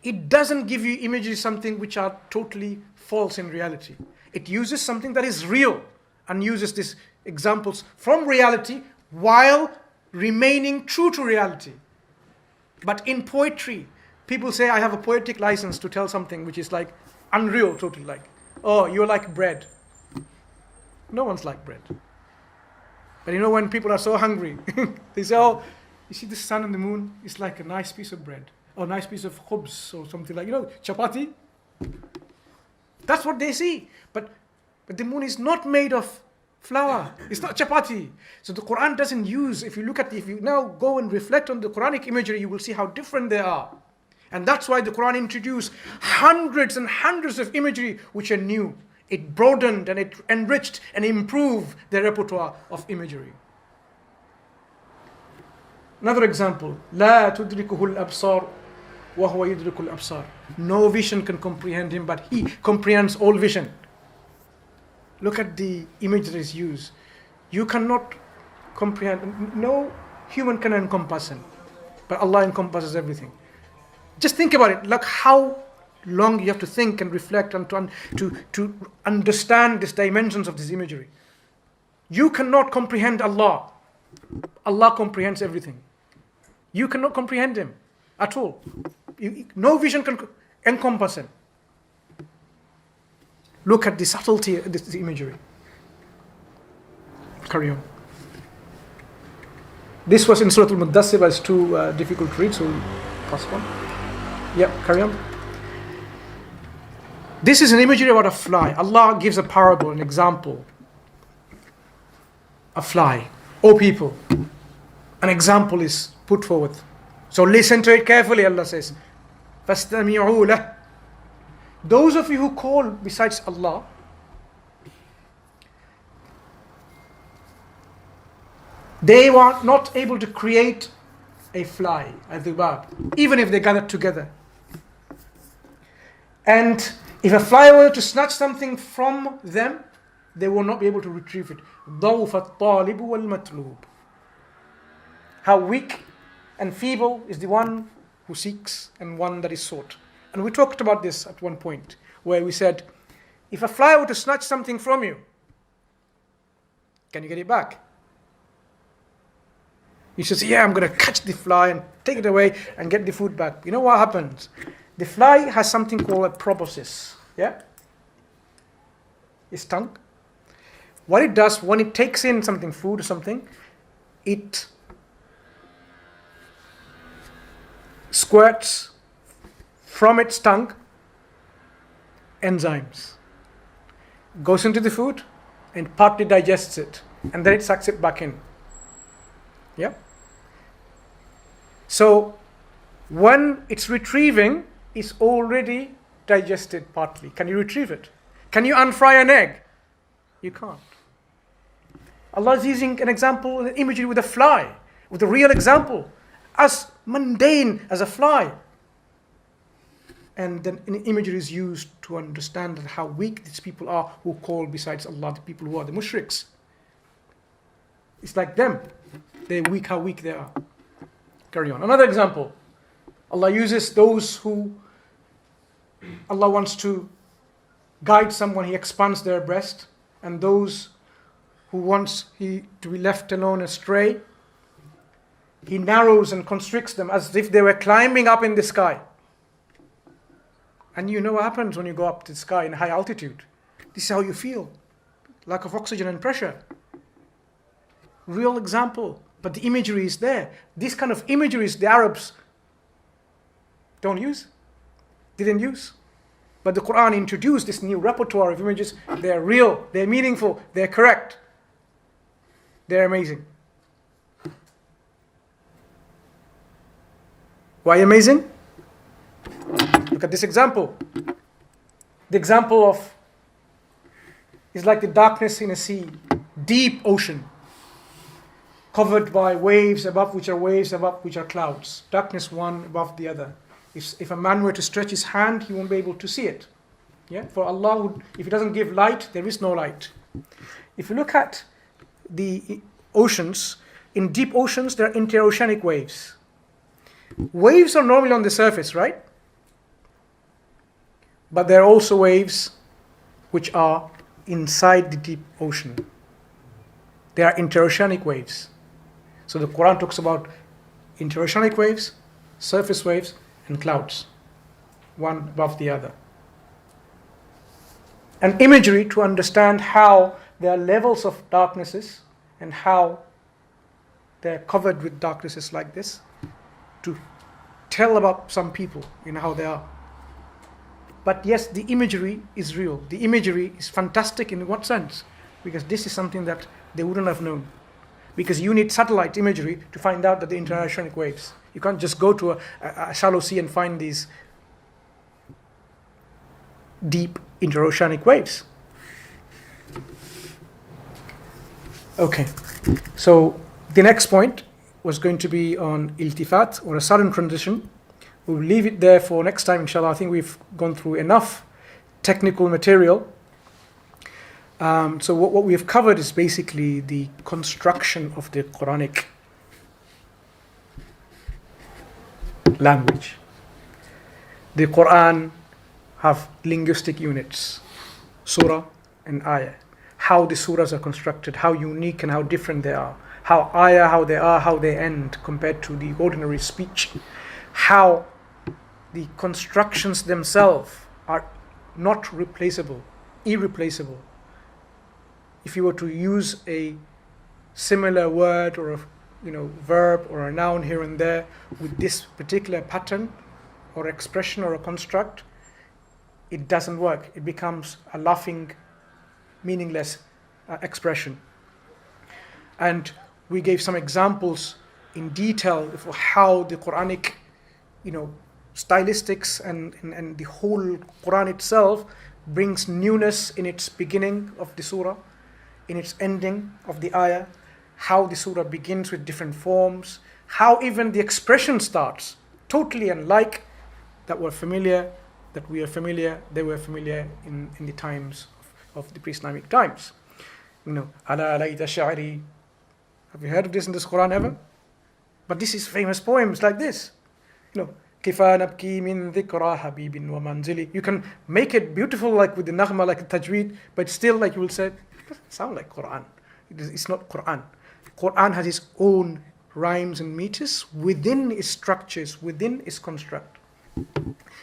it doesn't give you imagery something which are totally false in reality. It uses something that is real and uses these examples from reality while remaining true to reality. But in poetry, people say, I have a poetic license to tell something which is like unreal, totally like, oh, you're like bread. No one's like bread. But when people are so hungry, they say, oh, you see the sun and the moon, it's like a nice piece of bread. Or a nice piece of khubz or something like, chapati. That's what they see. But the moon is not made of flour. It's not chapati. So the Quran doesn't use, if you now go and reflect on the Quranic imagery, you will see how different they are. And that's why the Quran introduced hundreds and hundreds of imagery which are new. It broadened and it enriched and improved the repertoire of imagery. Another example, لا تدركه الأبصار وهو يدرك الأبصار. No vision can comprehend him, but he comprehends all vision. Look at the image that is used. You cannot comprehend, no human can encompass him, but Allah encompasses everything. Just think about it, like how long you have to think and reflect and to understand these dimensions of this imagery. You cannot comprehend Allah. Allah comprehends everything. You cannot comprehend Him at all. No vision can encompass Him. Look at the subtlety of this imagery. Carry on. This was in Surah Al-Muddassir, but it's too difficult to read, so we'll pass on. Yeah, carry on. This is an imagery about a fly. Allah gives a parable, an example. A fly. O people, an example is put forward. So listen to it carefully, Allah says. فَاسْتَمِعُوا لَهُ. Those of you who call besides Allah, they were not able to create a fly, a dhubab, even if they gathered together. And if a fly were to snatch something from them, they will not be able to retrieve it. ضَوْفَ الطَّالِبُ وَالْمَطْلُوبُ. How weak and feeble is the one who seeks and one that is sought. And we talked about this at one point, where we said, if a fly were to snatch something from you, can you get it back? You should say, yeah, I'm going to catch the fly and take it away and get the food back. You know what happens? The fly has something called a proboscis. Yeah? Its tongue. What it does, when it takes in something, food or something, it squirts from its tongue enzymes, goes into the food and partly digests it, and then it sucks it back in. Yeah? So when it's retrieving, it's already digested partly. Can you retrieve it? Can you unfry an egg? You can't. Allah is using an example, an imagery with a fly, with a real example, as mundane as a fly. And then an imagery is used to understand how weak these people are who call besides Allah, the people who are the mushriks. It's like them. They're weak, how weak they are. Carry on. Another example. Allah uses those who Allah wants to guide someone, He expands their breast, and those who wants He to be left alone astray, He narrows and constricts them as if they were climbing up in the sky. And you know what happens when you go up to the sky in high altitude. This is how you feel. Lack of oxygen and pressure. Real example. But the imagery is there. This kind of imageries the Arabs don't use. Didn't use. But the Quran introduced this new repertoire of images. They're real. They're meaningful. They're correct. They're amazing. Why amazing? Look at this example. The example of is like the darkness in a sea, deep ocean, covered by waves above which are waves, above which are clouds. Darkness one above the other. If a man were to stretch his hand, he won't be able to see it. Yeah? For Allah, if He doesn't give light, there is no light. If you look at the oceans, in deep oceans, there are interoceanic waves. Waves are normally on the surface, right? But there are also waves which are inside the deep ocean. They are interoceanic waves. So the Quran talks about interoceanic waves, surface waves, and clouds, one above the other. An imagery to understand how there are levels of darknesses and how they're covered with darknesses like this, to tell about some people, how they are. But yes, the imagery is real. The imagery is fantastic in what sense? Because this is something that they wouldn't have known. Because you need satellite imagery to find out that the interoceanic waves. You can't just go to a shallow sea and find these deep interoceanic waves. Okay, so the next point was going to be on iltifat, or a sudden transition. We'll leave it there for next time, inshallah. I think we've gone through enough technical material. So what we have covered is basically the construction of the Quranic language. The Quran have linguistic units, surah and ayah. How the surahs are constructed, how unique and how different they are. How ayah, how they are, how they end compared to the ordinary speech. How the constructions themselves are not replaceable, irreplaceable. If you were to use a similar word or a verb or a noun here and there with this particular pattern or expression or a construct, it doesn't work. It becomes a laughing, meaningless expression. And we gave some examples in detail for how the Quranic, stylistics and the whole Quran itself brings newness in its beginning of the surah, in its ending of the ayah, how the surah begins with different forms, how even the expression starts totally unlike that we are familiar, they were familiar in the times of the pre-Islamic times. Ala alayta sha'ri. Have you heard of this in this Quran ever? But this is famous poems like this. Kifa nabki min dhikra habibin wa manzili. You can make it beautiful like with the naghma, like the tajweed, but still like you will say, it doesn't sound like Quran. It's not Quran. Quran has its own rhymes and meters within its structures, within its construct.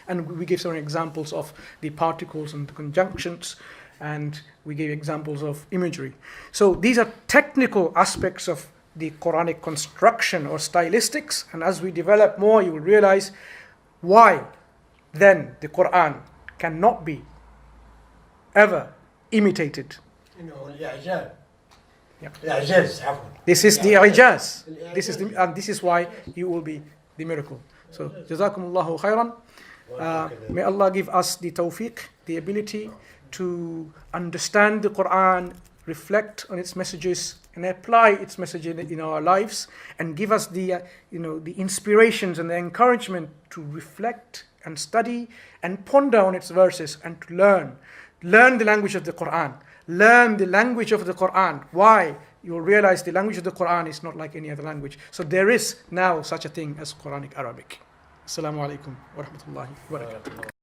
And we gave some examples of the particles and the conjunctions, and we gave examples of imagery. So these are technical aspects of the Quranic construction or stylistics, and as we develop more, you will realize why then the Quran cannot be ever imitated. الإعجاب. Yeah. الإعجاز عفوا. This is the ijaz. This is why you will be the miracle. So, Jazakumullahu khairan. May Allah give us the tawfiq, the ability to understand the Quran, reflect on its messages, and apply its message in our lives, and give us the the inspirations and the encouragement to reflect and study and ponder on its verses and to learn the language of the Quran. Learn the language of the Quran. Why? You will realize the language of the Quran is not like any other language. So there is now such a thing as Quranic Arabic. Assalamu alaikum wa rahmatullahi wa barakatuh.